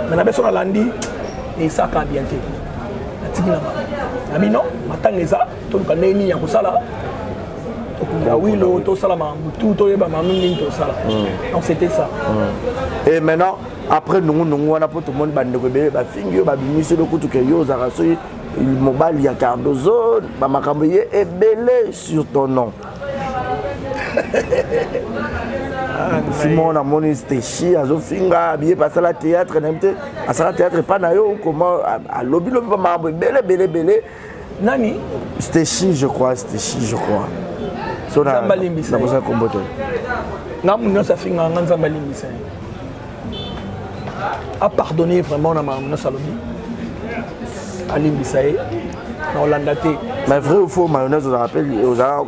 mais na beso na landi et ça ka bien te non, matangeza tout le caneni ya kusala tout ça tout donc c'était ça et maintenant après nous on a pour tout le monde bande de ba fingi ba bimisi le kutu ke yo za raso il mobile ya Cardozo ba makambo ye ebele sur ton nom. Simon a mon stéchi azo finga bien passer la théâtre n'importe à ça théâtre pas na yo comment à lobby pas mambo belé nani stéchi je crois so na ça combote na mun ça finga nganza malimbisa a pardonner vraiment na ma salobi alimbisa na Hollandate mais vrai ou faux mayonnaise on rappelle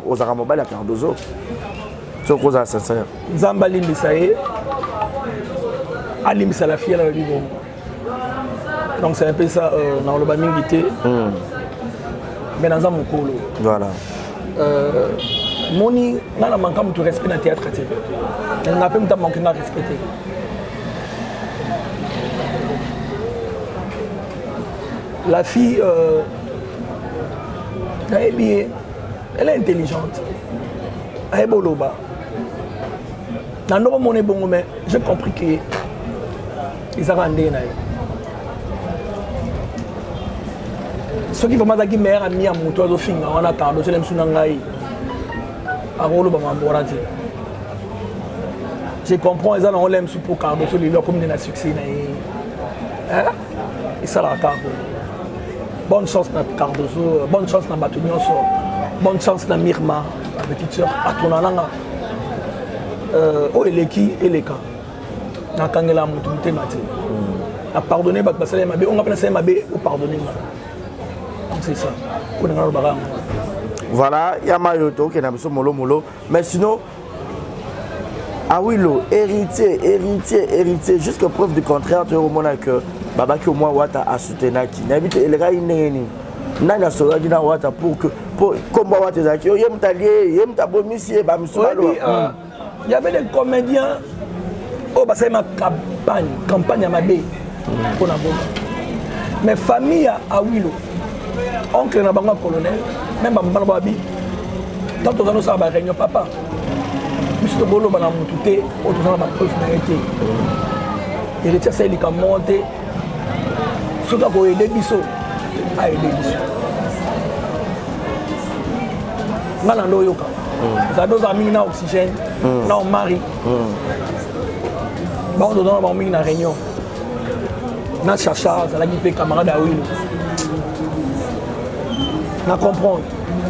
aux aramobal à Cardozo. C'est cause à sincère. Zamba Limbisaye, Alimbisa la fille à la Bibo. Donc c'est un peu ça dans le Bamingité. Mais dans un mokolo. Voilà. Moni, n'a pas manqué de respect dans le théâtre. Elle n'a pas manqué de respecter. La fille, elle est intelligente. Elle est boloba. Dans le monde bon, mais j'ai compris que ils ont rendu ceux qui vont m'attaquer qui meilleur ami à mon toit de fin, on attend de se les sunangai. À rôle de ma je comprends ils ont l'aime sous pour Cardo sur les leurs comme des succès hein et ça la table. Bonne chance dans Cardozo, bonne chance dans Batunion, bonne chance dans Mirma, la petite sœur à ton alanga. Eleki eleka na kangela mutu mtemati a pardonner ba basale mabe on appelle ça mabe ou pardonner c'est ça ko ngalo baga voilà ya mayoto ke na biso molo mais sinon Awilo héritier jusqu'à preuve du contraire tu au moins que baba ki au moins wata a soutenaki n'habite eleka ineni nanga sola dina wata pour comme wata zaki yem ta bomisi ba misubalo. Il y avait des comédiens au bassin ma campagne à Mabé pour la bombe. Mais famille à Awilo, oncle na bango colonel, même bamba babi. Tant que nous ça ba réunion papa. Monsieur Bolo bana mututé, autre ça ma preuve na été. Héritier c'est il comme monter. Surtout ko aider biso. A aider biso. Ngala ndo yoka. Ça nos amis na oxygène, na on mari. Bon, on donne une réunion. Na chacha, ça l'a guipé camarade à Will. na comprendre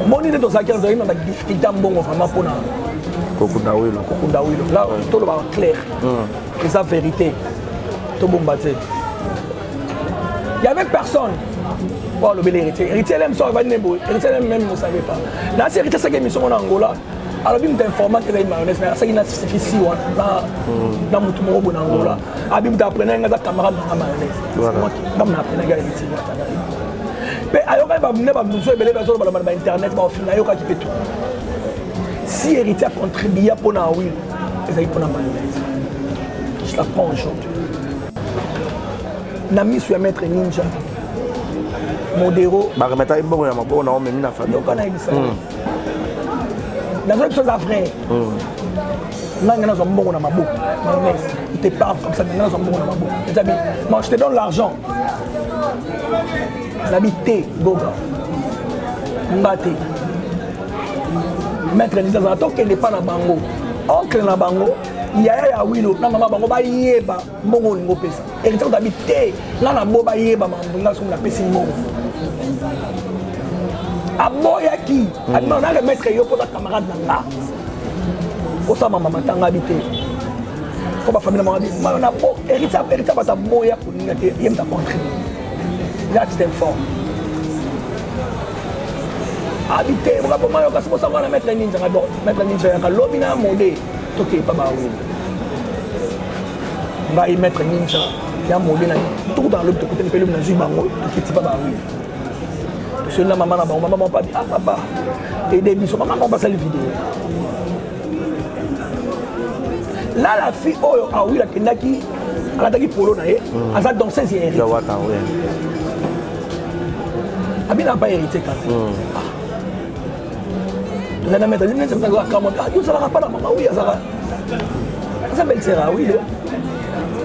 moni nde tozalaki azalaki na badifficulté mbongo vraiment mpona kokunda wilo là tolobaka clair eza vérité tobomba te y avait personne po alobela héritier héritier lem so avandi ne boye héritier lem même ne savait pas nasi héritier asaki émission mona angola alobi mutu informate ezali mayonnaise mais asaki na sifisi wana na mutu moko boye na angola abi mutu aprenaki nga aza camarade nanga mayonnaise nga muna aprenaki héritier mpe ayokaki bamune bamusu ebele bazoloba na bainternet baofilme ayokaki mpe tout si héritier a contribué mpona awil ezali mpona mayonnaise je la prends aujourd'hui na miso ya maître ninja modero baremetaki mbongo ya maboko na omemi na famille yoka nayebisa nazoyi biso eza vrai nanga nazwa mbongo na maboko mayonnaise il te parle comme ça nanga nazwa mbongo na maboko ezabi moi je te donne l'argent ezabi te goga nga te maître ninja azala tokende mpa na bango oncle na bango yaya ya wilo na mama bango bayeba mbongo olingo opesa héritier ozabi te nga na bo bayeba mambo nga soki napesi mbongo aboyaki abima na remettre yo mpoza camarade na nga osama mama tanga abi te fo bafamile mama na bo héritier bato aboya koninga te ye mta contribue là tu t'informes abi te bokapomayoka sikosanga na maître ninja nga bon maître ninja yaka lobi na mode tokepa bawilo ngai maître ninja ya mode na tokuta na lobi tokutani mpe lobi na zwi bango tokiti pa bawilo tosoli na mama na bango mama pabi ah papa ede biso mama bango basali video là la fille oyo awilo akendaki alataki polo na ye aza danseuse ya héritier abina pa héritier kaka tozana maître ninja akamona yo ozalaka mpa na mama wi azalaka aza belle-sœur awilo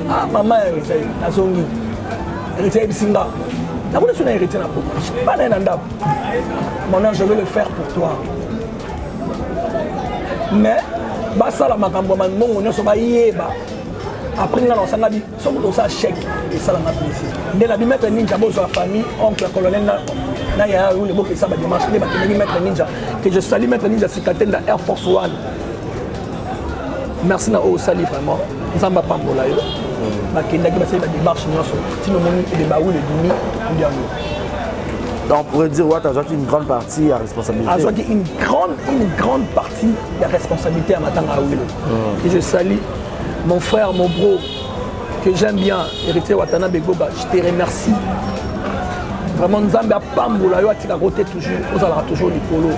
ah mama héritier nazongi héritier ebisinga nakuna so na héritier na poko pa na ye na ndako maintenant je vais le faire pour toi mais basala makambo ya mbongo nyonso bayeba après nga na osanga bi soki tosala chèque esalanga plaisir nde na bimaître ninja bozwa famille oncle colonel na yaya oyo lebokesa badémarche nde bakendaki maître ninja que je salue maître ninja sikatenda air force one merci na oyo osali vraiment nzambe apambola yo bakendaki basali badémarche nyonso tino moni ebemba oyo ledimi tokundi yango donc on pourrait dire ouais, tu as une grande partie à responsabilité. Une grande partie de responsabilité à Matanga Awilo. Et je salue mon frère, mon bro, que j'aime bien, héritier Watanabe Goba. Je te remercie. Vraiment, nous avons Pamboula, yo atika côté toujours, nous allons toujours les polos.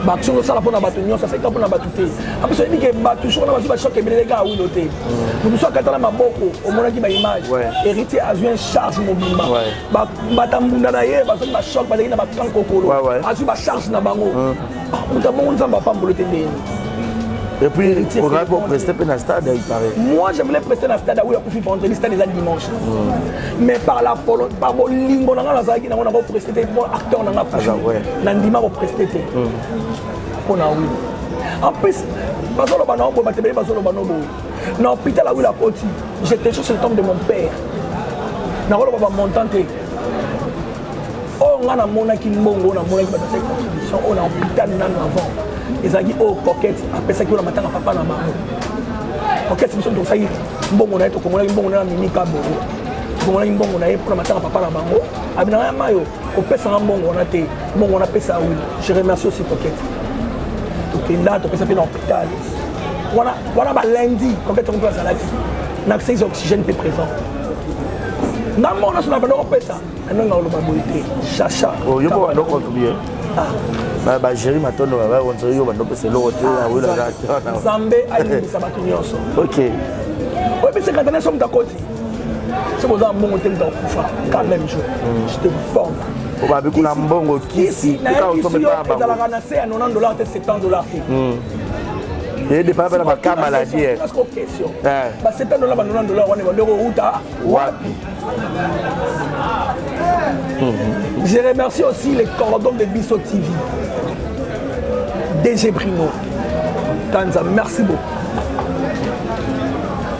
Baction nous ça pour na batunyo, ça c'est pour na batute. Après ça dit que ba toujours na ba choc et les gars Awilo te. Nous sommes katala maboko, au mona ki ba image. Héritier a joué une charge mobimba. Ba batambunda na ye, ba so ba choc ba na ba kan kokolo. A joué ba charge na bango. Nous avons nous avons Pamboula te ndeni. Et puis, on va pour prester dans le stade, il paraît. Moi, je voulais prester dans le stade où il y a pu vendredi, c'était déjà dimanche. Mais par la folie, par mon lingo, on a prester mon acteur, on a prester. On a dit, on a prester. On a oui. En plus, dans l'hôpital où il a poti, j'étais sur le tombe de mon père. Dans le montant. Oh, on a mon akimbongo, on a mon contribution, on a hôpital avant. ezaki o coquette apesaki na matanga papa na maman coquette biso to sai mbongo na to komona mbongo na mimika bobo komona mbongo na ye pour matanga papa na bango abina ya mayo ko pesa mbongo na te mbongo na pesa oui je remercie aussi coquette to kenda to pesa pe na hôpital voilà ba lundi coquette on peut salati na accès oxygène pe présent na mona so na bano pesa na nga lo babolite chacha oh yo ba donc contribuer bah gérer maintenant on se yo bando c'est l'autre là Zambé alimisa batu nyonso OK ouais mais c'est quand on est somme d'akoti c'est pour ça mon hôtel d'Okufa quand même je te forme on va avec la mbongo kisi quand on tombe pas dans la ranasse à $90 et $70 et des pas la cas maladie parce que question bah $70 $90 on est vendre route wapi. Je remercie aussi les cordons de Bisso TV. DG Brino. Tanza, merci beaucoup.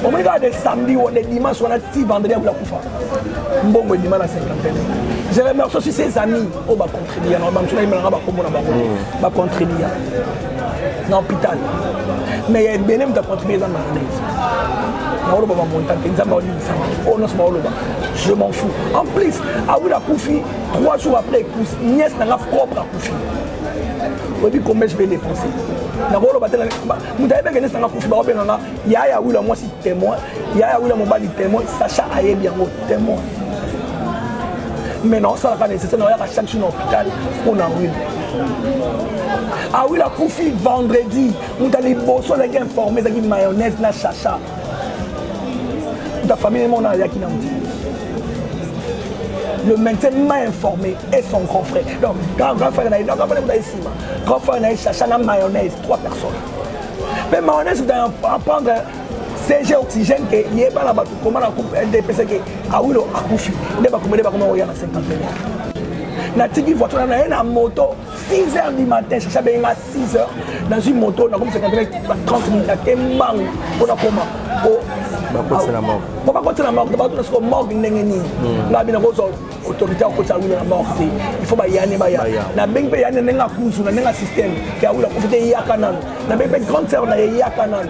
On me regarde des samedis ou des dimanches, on a petit vendredi à la Koufa. Bon, moi, dimanche à 50. Je remercie aussi ses amis qui ont contribué. Je vais contribuer dans l'hôpital. Mais il y a des gens qui ont contribué dans la je m'en fous. En plus, Aoula Koufi, 3 jours après, nièce n'a pas propre à Koufi. Vous voyez combien je vais dépenser. Vous avez bien que il y a Aoula, moi, si témoin. Il y a Aoula, mon bali témoin. Sacha Aye bien témoin. Mais non, ça n'est pas nécessaire. Il y a chaque jour dans l'hôpital pour Aoula. Aoula Koufi, vendredi, vous allez bosser, vous allez informer, vous allez mayonnaise, la chacha. Ta famille est mon arrière qui n'a pas dit. Le maintien m'a informé et son grand frère. Donc, grand frère n'a pas ici. Grand frère n'a cherché la mayonnaise, 3 personnes. Mais mayonnaise, vous allez prendre CG oxygène qui est pas là-bas. Comment on coupe LDPC qui est à Oulo, à Koufi. Il n'est pas comme on regarde à 50 000. Na tiki voiture, on a une moto, 6h du matin, je cherche à 6h. Dans une moto, on a comme 50 000, 30 minutes, on a comment. C'est la mort. On va continuer la mort. On va continuer la mort. On va bien autorité à côté de la mort. Il faut y aller. On a bien payé un cours, on a un système qui a profité de Yakanan. On a bien payé grande sœur de Yakanan.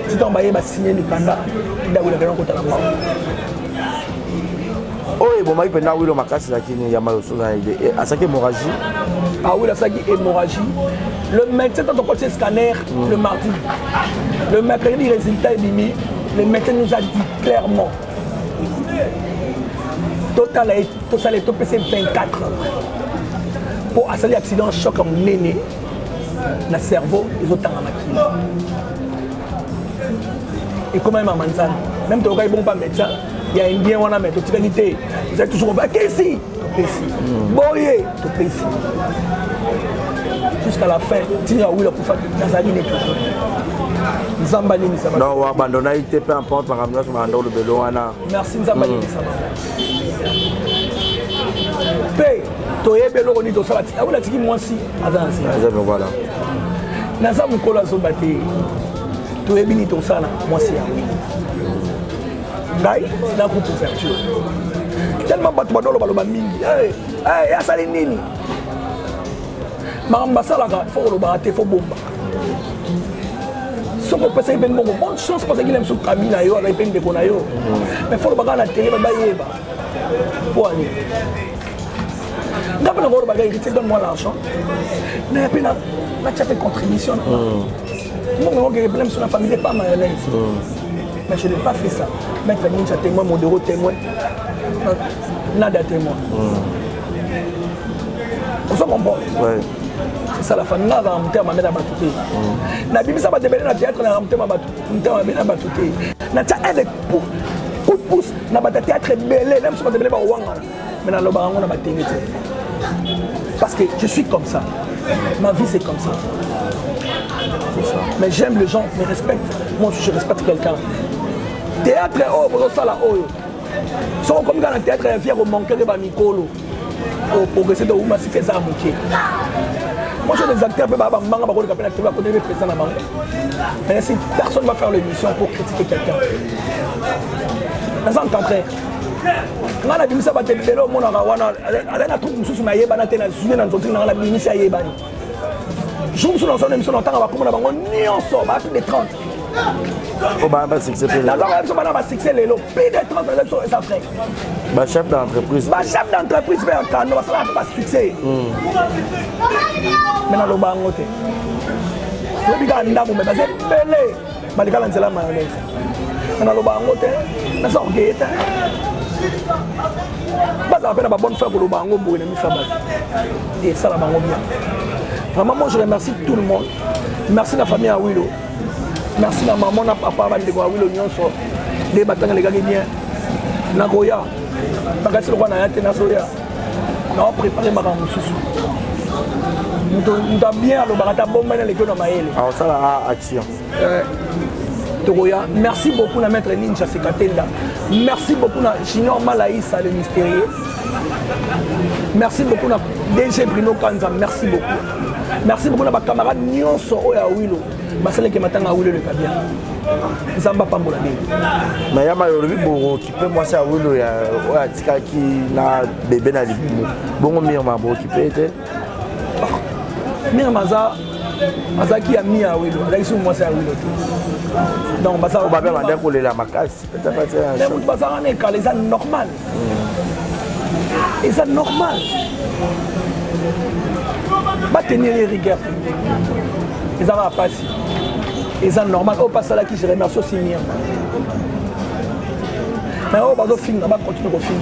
Si on va signer le candidat, il va y avoir côté la mort. Oui, bon, il peut y avoir une macasse qui est à sa hémorragie. Ah oui, ça qui est hémorragie. Le médecin dans ton côté scanner le mardi. Le mercredi, résultat est limité. Le médecin nous a dit clairement, total est PC 24 ans. Pour assailler l'accident choc en néné, le cerveau, les autres en maquille. Et comment il m'a manzane, même si tu bon pas médecin, il y a un bien on a mettre, tu vous êtes toujours pas ici, tu ici. Boyé, tu ici. Jusqu'à la fin, tu as eu la poufa dans sa ligne. Non, on va abandonner, peu importe, on va ramener le vélo. Merci, Nzambali. Paye, tu es bélo, on est au salat. Ah, vous l'avez dit, moi aussi. Voilà. Naza Moukola Zobate, tu es béni au salat, moi aussi. Gaï, c'est un coup d'ouverture. Tellement battu dans le ballon, mingi. Eh, ya sali nini. Marambasala, il faut le battre, il faut bomba. Si on peut faire une bonne chance parce qu'il aime ce camin, il a une peine de conayo. Mais il faut le bagarre à la télé, il va y aller. Pour aller. D'abord, le bagarre, il te donne moi l'argent. Mais il y a une contribution. Moi, je suis problème sur la famille, pas mayonnaise. Mais je n'ai pas fait ça. Mettre un ninja témoin, mon déro témoin. Nada témoin. On se comprend. C'est ça la famille. Là, on a un mettre à batouter. Na bibi ça va débeller dans le théâtre, on a un thème à batouter. Na tia un coup de pouce, na batouter théâtre belé, même si on débeller par Ouanga. Mais dans le baron, on a battu. Parce que je suis comme ça. Ma vie, c'est comme ça. Mais j'aime les gens, me respectent. Moi, je respecte quelqu'un. Théâtre, oh, vous ça là, oh. Si on comme dans le théâtre, il y a un manqueur de Bamikolo. Pour progresser de Ouma, si c'est ça à moquer. Moi, je suis des acteurs, mais si personne ne va faire l'émission pour critiquer quelqu'un. Vous entendez? Quand on a dit ça, on a dit que on a trouvé que on a été dans la ministre. Je suis dans une émission, on a plus de 30. On va succès. Plus de 30 élections et ça fait. Chef d'entreprise. Chef d'entreprise, mais ça n'a pas succès. Mais dans le bango, le biga ndamu mais c'est belé. Malika lanzela mayonnaise. Dans le bango, mais ça orgueil. Bah ça appelle la bonne femme pour le bango pour une mission. Et ça la bango bien. Vraiment, moi je remercie tout le monde. Merci la famille à Willow. Merci la maman, la papa, la Willow Nyonso. Les bâtons les gars bien. Nagoya. Parce que le roi n'a été nasoya. On a préparé ma ramoussou. Nous avons bien le barata bombe dans les gars. Alors ça la action. Togoya. Merci beaucoup à Maître Ninja Sekatenda. Merci beaucoup à Junior Malaïsa, le mystérieux. Merci beaucoup à DG Bruno Kanza. Merci beaucoup. Merci beaucoup à ma camarade Nyonso Oya Wilo. Basale qui m'attend à Wilo le Kabia. Zamba Pambola. Mais il y a malheureusement beaucoup qui peut moi ça Wilo ya Oya Tika qui na bébé na libimu. Bon Mirma beaucoup qui peut être. Mirma Azaki a mis à Wilo. Là ici moi c'est à Wilo. Donc basa on va bien demander pour les la macasse. Peut-être pas ça. Mais vous basa on est calé ça normal. Et ça normal. Pas tenir les rigueurs. Et ça va passer. Et ça normal. Au passage là qui je remercie aussi bien. Mais au bas au film, on va continuer au film.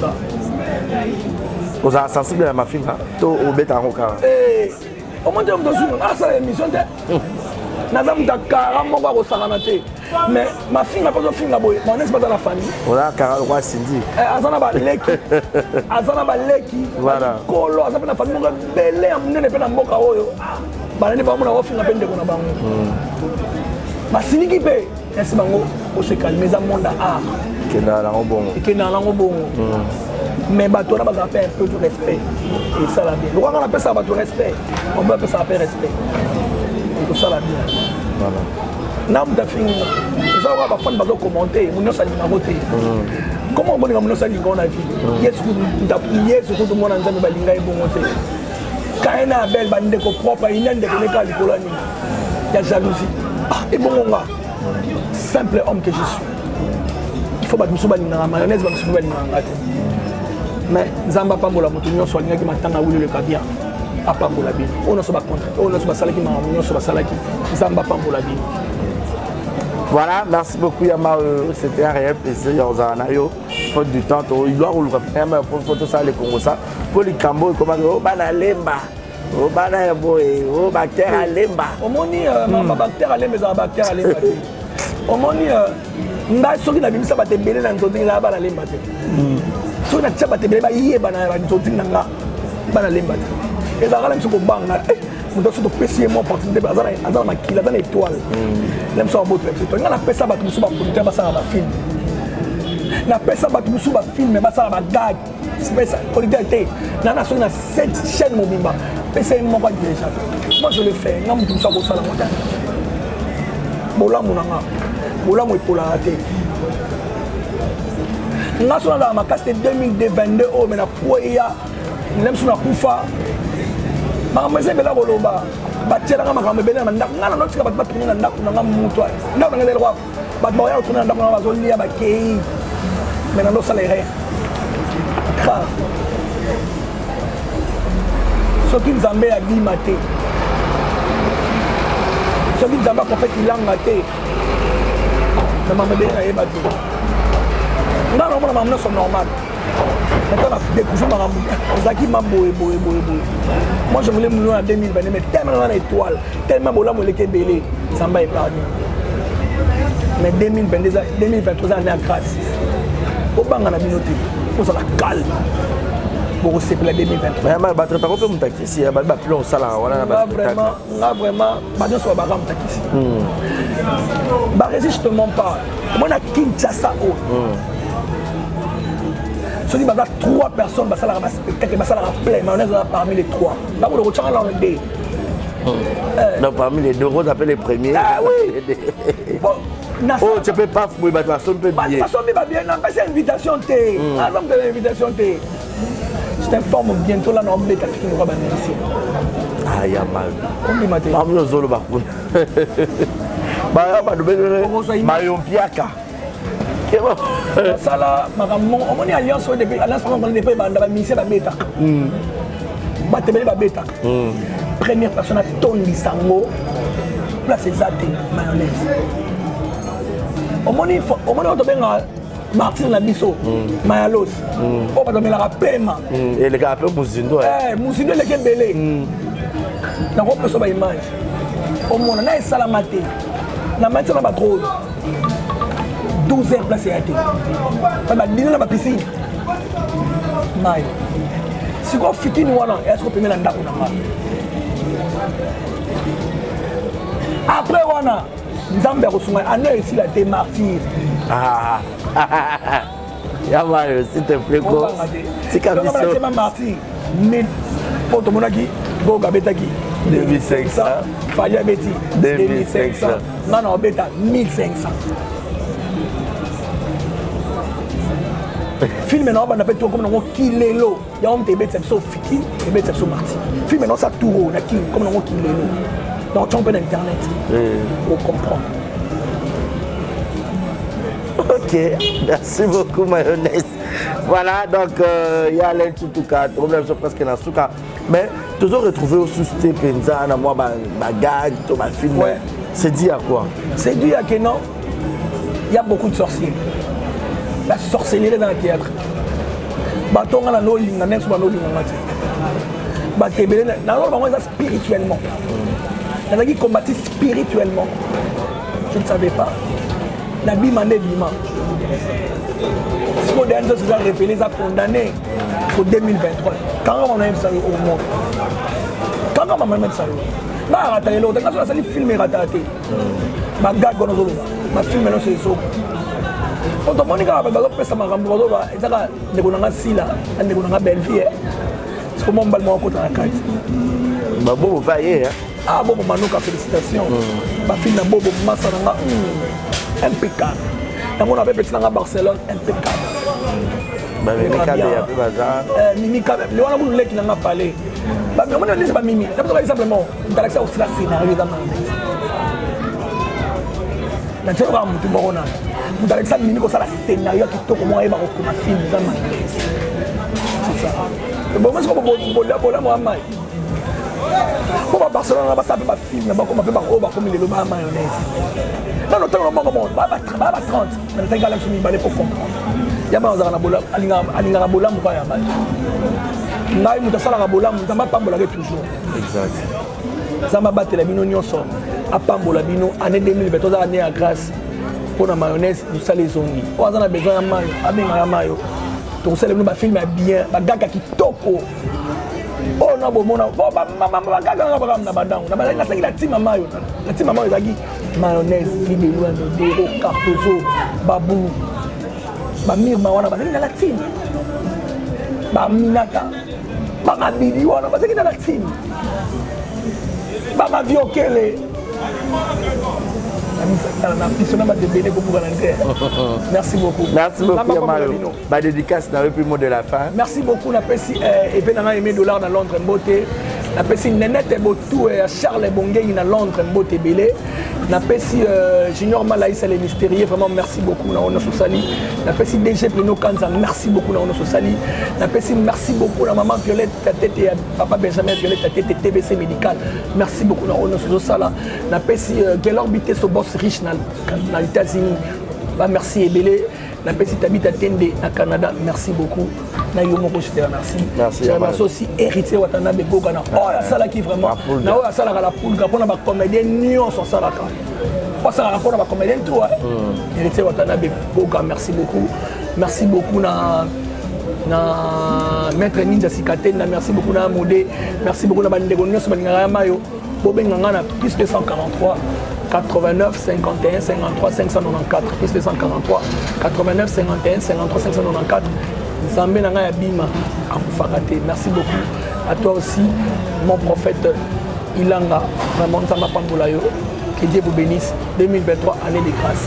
Vous êtes sensible à ma film. Tout au bête en roca. Eh, au moins de ça émission de. Nazam Dakar, mon va au Saranate. Mais ma fille n'a pas de film là-bas. Mon ex pas dans la famille. On a Carole Roi Cindy. Azana Baleki. Azana Baleki. Voilà. Kolo, Azana famille, mon gars, belé, amené les peines à Moka Oyo. Balani pas mon film la peine de Konabango. Ma siniki pe. Est-ce bango au se calmer ça monde art. Qui est dans la bon. Qui est dans la bon. Mais bateau là, on a fait un peu de respect. Et ça la bien. Pourquoi on appelle ça bateau respect? On peut appeler ça respect. Et tout ça la bien. Voilà. Nam da fini. Ça va pas faire de commenter. Mon nom ça dit ma voté. Comment on dit mon nom ça dit qu'on a vu? Yes, tout le monde en train de balinga et bon monter. Quand on a belle bande ko propre, il n'y a de l'école du coloni. Il y a jalousie. Et bon on va. Simple homme que je suis. Il faut pas me souvenir de la mayonnaise, pas me souvenir de la mais Zamba Pambola Motunyo soit qui m'attend à Wili le Kabia. À Pambola Bin. On ne se bat contre. On ne se bat salaki, on ne se bat salaki. Zamba Pambola Bin. Voilà, merci beaucoup Yama. C'était un réel plaisir. Yozanayo. Faute du temps, il doit rouler. Mais pour photo ça les Congo ça. Pour les Cambo, comment oh bana lemba. Oh bana boy. Oh bactéria lemba. Au moni ma bactéria lemba, ça bactéria lemba. Au moni nda soki na bimisa batembele na nzoto na bana lemba te. So na tshaba te beba iye bana ba nzoto nanga bana lemba te. Et ça rend même banga. Mundo so to pesier mo opportunité ba azana makila azana étoile. Lem so botre c'est toi na pesa ba musu ba producteur ba ça ba film. Na pesa ba musu ba film ba ça ba gag. Spécial qualité. Na so na 7 chaînes mobimba. Pesa mo ba déjà. Moi je le fais. Na mutu so ko sala mo ta. Bola munanga. Bola mo ikola te. National dans ma casse 2022 oh mais na poya nem suna kufa ma zembe la boloba batela nga makambe bena na ndako ngana notika bat batuna na ndako nga mutwa ndako nga lelo bat boya utuna na ndako nga bazolia bakei mais na ndo salaire grave soki nzambe ya bima te soki nzambe akofet ilanga te na makambe bena yeba te nga na mona mamna so normal. Maintenant, on a découvert ma boue. Moi, je voulais me lever en 2020, mais tellement dans l'étoile, tellement bon là, mon équipe belé, ça m'a épargné. Mais 2023 ans à grâce. Au banc, on a mis notre pour ça la calme. Pour se plaire 2023. Mais je ne sais pas si vous avez si vous avez plus de salaire. Vraiment, je suis pas ici. Je ne mens pas. Moi, je suis Kinshasa. Si vous avez 3 personnes, ça va spectacle, ça va plein, mais on est parmi les 3. Là, vous le là, on est deux. Donc, parmi les 2, vous appelez les premiers. Ah oui. Oh, tu peux pas fouiller, mais personne peut bien. Personne ne peut bien, non, c'est une invitation. Alors, vous avez une invitation. Je t'informe bientôt, là, on va faire une robe ici. Ah, il y a mal. On dit, Maté. On dit, Zolo Bakoun. Marion Piaka. Ça là, on est alliance depuis alliance on est depuis banda ministère babeta. Batebele babeta. Première personne à Tony Sango. Place exacte mayonnaise. On est benga Martin na biso. Mayalos. On va donner la paiement. Et les gars appellent Mouzindo. Mouzindo le kembele. Donc on peut se ba image. Au monde na salamate. Na maintenant ba trop. 12 heures placé à terre. Bah, dîner dans ma piscine. Maï. Si vous faites une ouana, est-ce que vous pouvez l'andako? Après ouana, Nzambe akosunga ana esila te martyr. Ah. Yamayo, s'il te plaît, go. C'est comme ça. C'est ma martyr. Mais pour tout le monde qui Goga betaki 2500. Faya beti 2500. Non, beta 1500. Film non on appelle tout comme on kilelo. Ya on te beta so fiki, te beta so martyr. Film non ça touro na ki comme on kilelo. Donc tu peux internet. Pour comprendre. Ok, merci beaucoup mayonnaise. Voilà, donc il y a l'un tout cas, problème c'est presque dans tout cas. Mais toujours retrouver au sous-té penza na moi bagage, tout ma film. Ouais. C'est dit à quoi? C'est dit à que non. Il y a beaucoup de sorciers. La sorcellerie dans le théâtre. Batonga na no linga next ba no linga ngati. Ba tebele na no ba moi spirituellement. Il y a qui combattent spirituellement. Je ne savais pas. La Bible en est bima. Ce qu'on a déjà révélé, ça condamné pour 2023. Quand on a mis ça au monde. Quand on a mis ça au monde. Là, on a raté l'autre. Quand on a filmé raté. Ma gag on a joué. Ma film non c'est ça. Quand on a dit que ça m'a remboursé, et ça ne connaît pas si là, ne connaît pas belle vie. C'est comment on va le contre la carte. Bah bon, va y hein. Ah bon, Manouka, félicitations. Ma fille n'a pas de masse impeccable. Dans mon appel petit à Barcelone, impeccable. Bah Mimi Kabe, il y a plus bazar. Mimi Kabe, le on a voulu qui n'en a parlé. Bah mais on a dit pas Mimi. C'est pour simplement, on a accès au scénario dans ma vie. Mais tu vois, tu vois, on a accès Mimi comme ça le scénario qui tourne comment il va recommencer ma film dans ma vie. C'est ça. Bon, moi je comprends là moi mai. Pour Barcelone, on va ça faire film, mais comment faire comme les lobes mayonnaise. Non, non, non, non, non, pas 30, mais le temps que je pour comprendre. Il y a pas de bola, alinga bola mu pas ya mal. Ngai mu tasala ka bola mu tamba pambola ke toujours. Exact. Ça m'a battu la bino nyonso. A pambola bino année 2023 année à grâce pour la mayonnaise du salé zongi. On a besoin ya mayo, abenga ya mayo. Donc ça le ba film bien, ba gaga ki toko. Oh non bon mona, bon ba gaga na ba na badango. Na ba la sakila tima mayo. La tima mayo zaki mayonnaise, libelou de dero, cartozo, babou. Bamir mawana bazaki na la team. Baminaka. Bamabili wana bazaki na la team. Bamaviokele. Merci beaucoup. Merci beaucoup Yamayo. Ba dédicace dans le plus mot de la fin. Merci beaucoup na pesi evenanga aimé dollar na Londres mbote. Na pesi Nenette Botou et Charles Bongei na Londres mbote belé. Na pesi Junior Malaïsa les mystérieux, vraiment merci beaucoup na ono sosali. Na pesi DG Pleno Kanza, merci beaucoup na ono sosali. Na pesi merci beaucoup na maman Violette Tatete et papa Benjamin Violette Tatete TBC médical. Merci beaucoup na ono sosala. Na pesi Gelor Bité so boss riche na États-Unis. Bah merci Ebele. Na pesi Tabita Tende na Canada, merci beaucoup. Na Yomoko je te remercie. Merci. Je remercie aussi héritier Watanabe Gogana. Oh la salle qui vraiment. Na la salle la poule pour na ba comédien nion sur salle ka. Pas ça rapport na ba comédien tout hein. Héritier Watanabe Goga, merci beaucoup. Merci beaucoup na maître Ninja Sikatena, merci beaucoup na Modé, merci beaucoup na bandego nyonso balingaka mayo. Bobenganga na plus de 143 89 51 53 594 plus de 143 89 51 53 594. Zambé Nanga Yabima Akoufakate. Merci beaucoup à toi aussi, mon prophète Ilanga. Vraiment, Zamba Pambolayo. Que Dieu vous bénisse. 2023, année de grâce.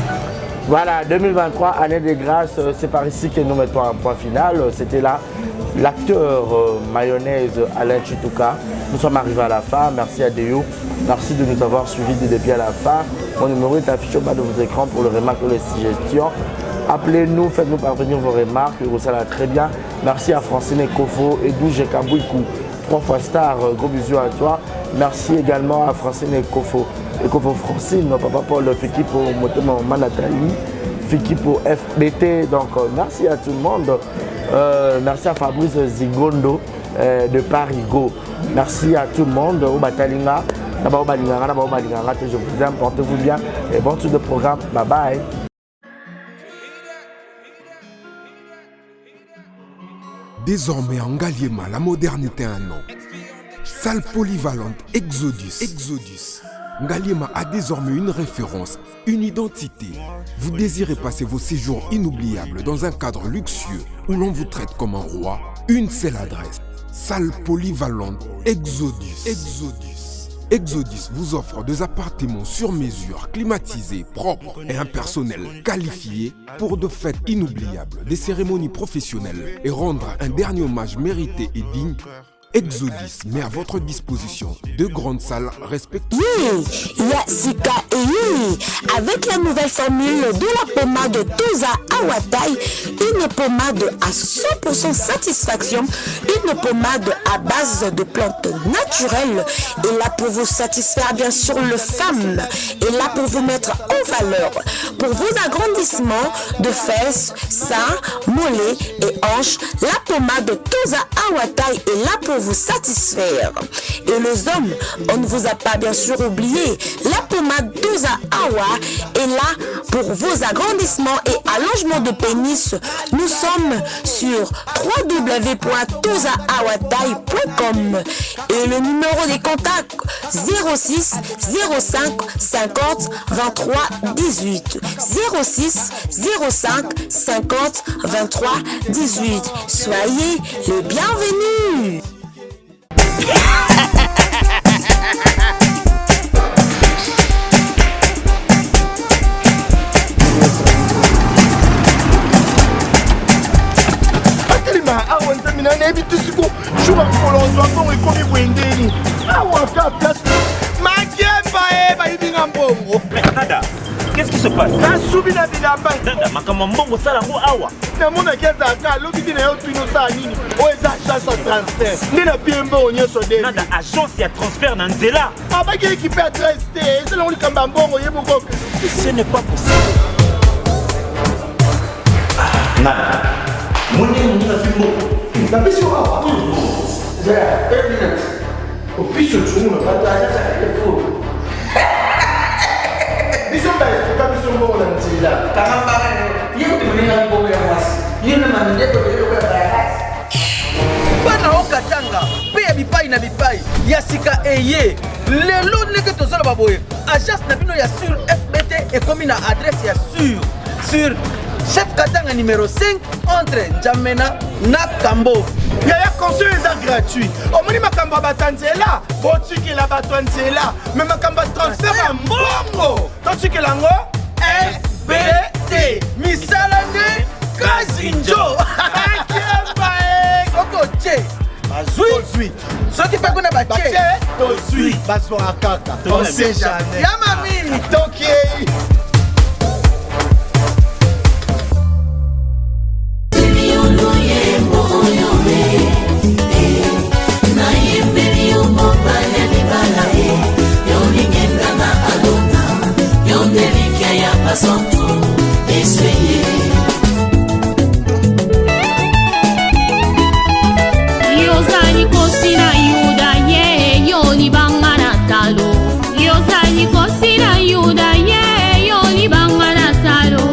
Voilà, 2023, année de grâce. C'est par ici que nous mettons un point final. C'était là l'acteur mayonnaise Alain Chitouka. Nous sommes arrivés à la fin. Merci à Déo. Merci de nous avoir suivis depuis à la fin. Mon numéro est affiché au bas de vos écrans pour le remarque et les suggestions. Appelez-nous, faites-nous parvenir vos remarques. Ça va très bien. Merci à Francine Ekofo et Douge Kabouikou. 3 fois star, gros bisous à toi. Merci également à Francine Ekofo. Ekofo Francine, papa Paul, Fiki pour Motoma Nathalie, Fiki pour FBT. Donc merci à tout le monde. Merci à Fabrice Zigondo de Parigo. Merci à tout le monde. Au Batalinga, je vous aime, portez-vous bien et bon tour de programme. Bye bye. Désormais en Ngaliema, la modernité a un nom. Salle polyvalente Exodus. Ngaliema a désormais une référence, une identité. Vous désirez passer vos séjours inoubliables dans un cadre luxueux où l'on vous traite comme un roi? Une seule adresse, salle polyvalente Exodus. Exodus vous offre des appartements sur mesure, climatisés, propres et un personnel qualifié pour de fêtes inoubliables, des cérémonies professionnelles et rendre un dernier hommage mérité et digne. Exodus met à votre disposition 2 grandes salles respectives. Yasika et avec la nouvelle formule de la pommade Toza Awatai, une pommade à 100% satisfaction, une pommade à base de plantes naturelles, et là pour vous satisfaire bien sûr le femme, et là pour vous mettre en valeur, pour vos agrandissements de fesses, seins, mollets et hanches, la pommade Toza Awatai est là pour vous satisfaire. Et les hommes, on ne vous a pas bien sûr oublié, la pommade Toza Awa est là pour vos agrandissements et allongements de pénis. Nous sommes sur www.tozaawatai.com et le numéro des contacts 06 05 50 23 18 06 05 50 23 18. Soyez les bienvenus. awa nzamina nayebi tusiku jour akolonzwa mbongo ekomi bwendeni awa ka place makemba bayibinga mbongo. Nada, qu'est-ce qui se passe? nasubi na bilamba Nada, makambo mbongo sala ngo awa namonaki ezalaka alobi ti na yo twino osala nini oyo eza agence ya transfert nde na bie mbongo nyonso de Nada, agence ya transfert na nzela abaki ekipe adresse te ezelango likambo ya mbongo ye moko. Ce n'est pas possible. Nada, mwende mwende fimbo napesi yo awa opiso tsungu na bataza telefone biso baestoka biso mbongo na nzela bana okatanga mpe ya bipai na bipai ya sika eye lelo ndenge tozoloba boye agence na bino ya sur fbt ekomi na adresse ya sur chef katanga numéro 5 entre Njamena na Kambo. yaya conseil eza gratuit omoni makambo ya bato ya nzela botikela bato ya nzela me makambo ya transfert ya mbongo totikela yango FBT misala nde kasi njo soki otie bazwi soki mpe kuna batie tozwi bazwaka kaka on sait jamais ya mami tokei. Yozani kosina yuda ye yoni bangana talo. Yozani kosina yuda ye yoni bangana talo.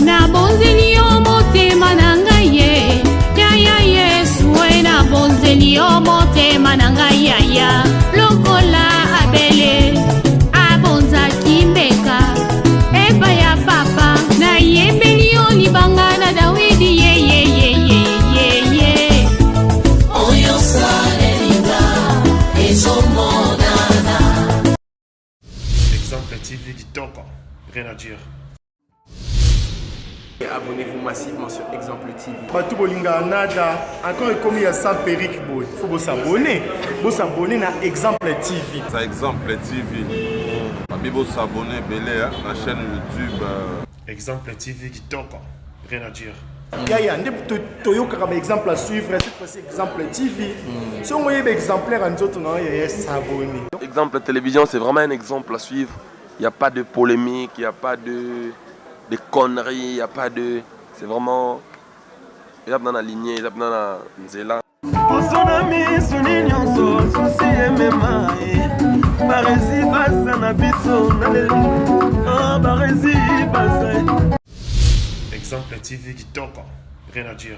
Na bonzeli yo motema nanga ye. Ya Yesu we na bonzeli yo motema nanga ya. Lokola abele abonza kimbeka. Eba ya papa na yembeli yo ni bangana Dawidi ye. Exemple TV Kitoko, rien à dire. Abonnez-vous massivement sur Exemple TV. Batou bolinga nada encore ekomi ya sans périque boy. Faut vous s'abonner na Exemple TV. Ça Exemple TV. Babi vous s'abonner belé à la chaîne YouTube. Exemple TV Kitoko, rien à dire. Yaya nde toyokaka ba exemple à suivre cette fois-ci Exemple TV. Si on voyait exemplaire en autres non yaya s'abonner. Exemple télévision, c'est vraiment un exemple à suivre. Il n'y a pas de polémique, il n'y a pas de conneries, il n'y a pas de... C'est vraiment... Il y a dans la lignée, il y a dans la nzela. Exemple TV Kitoko, rien à dire.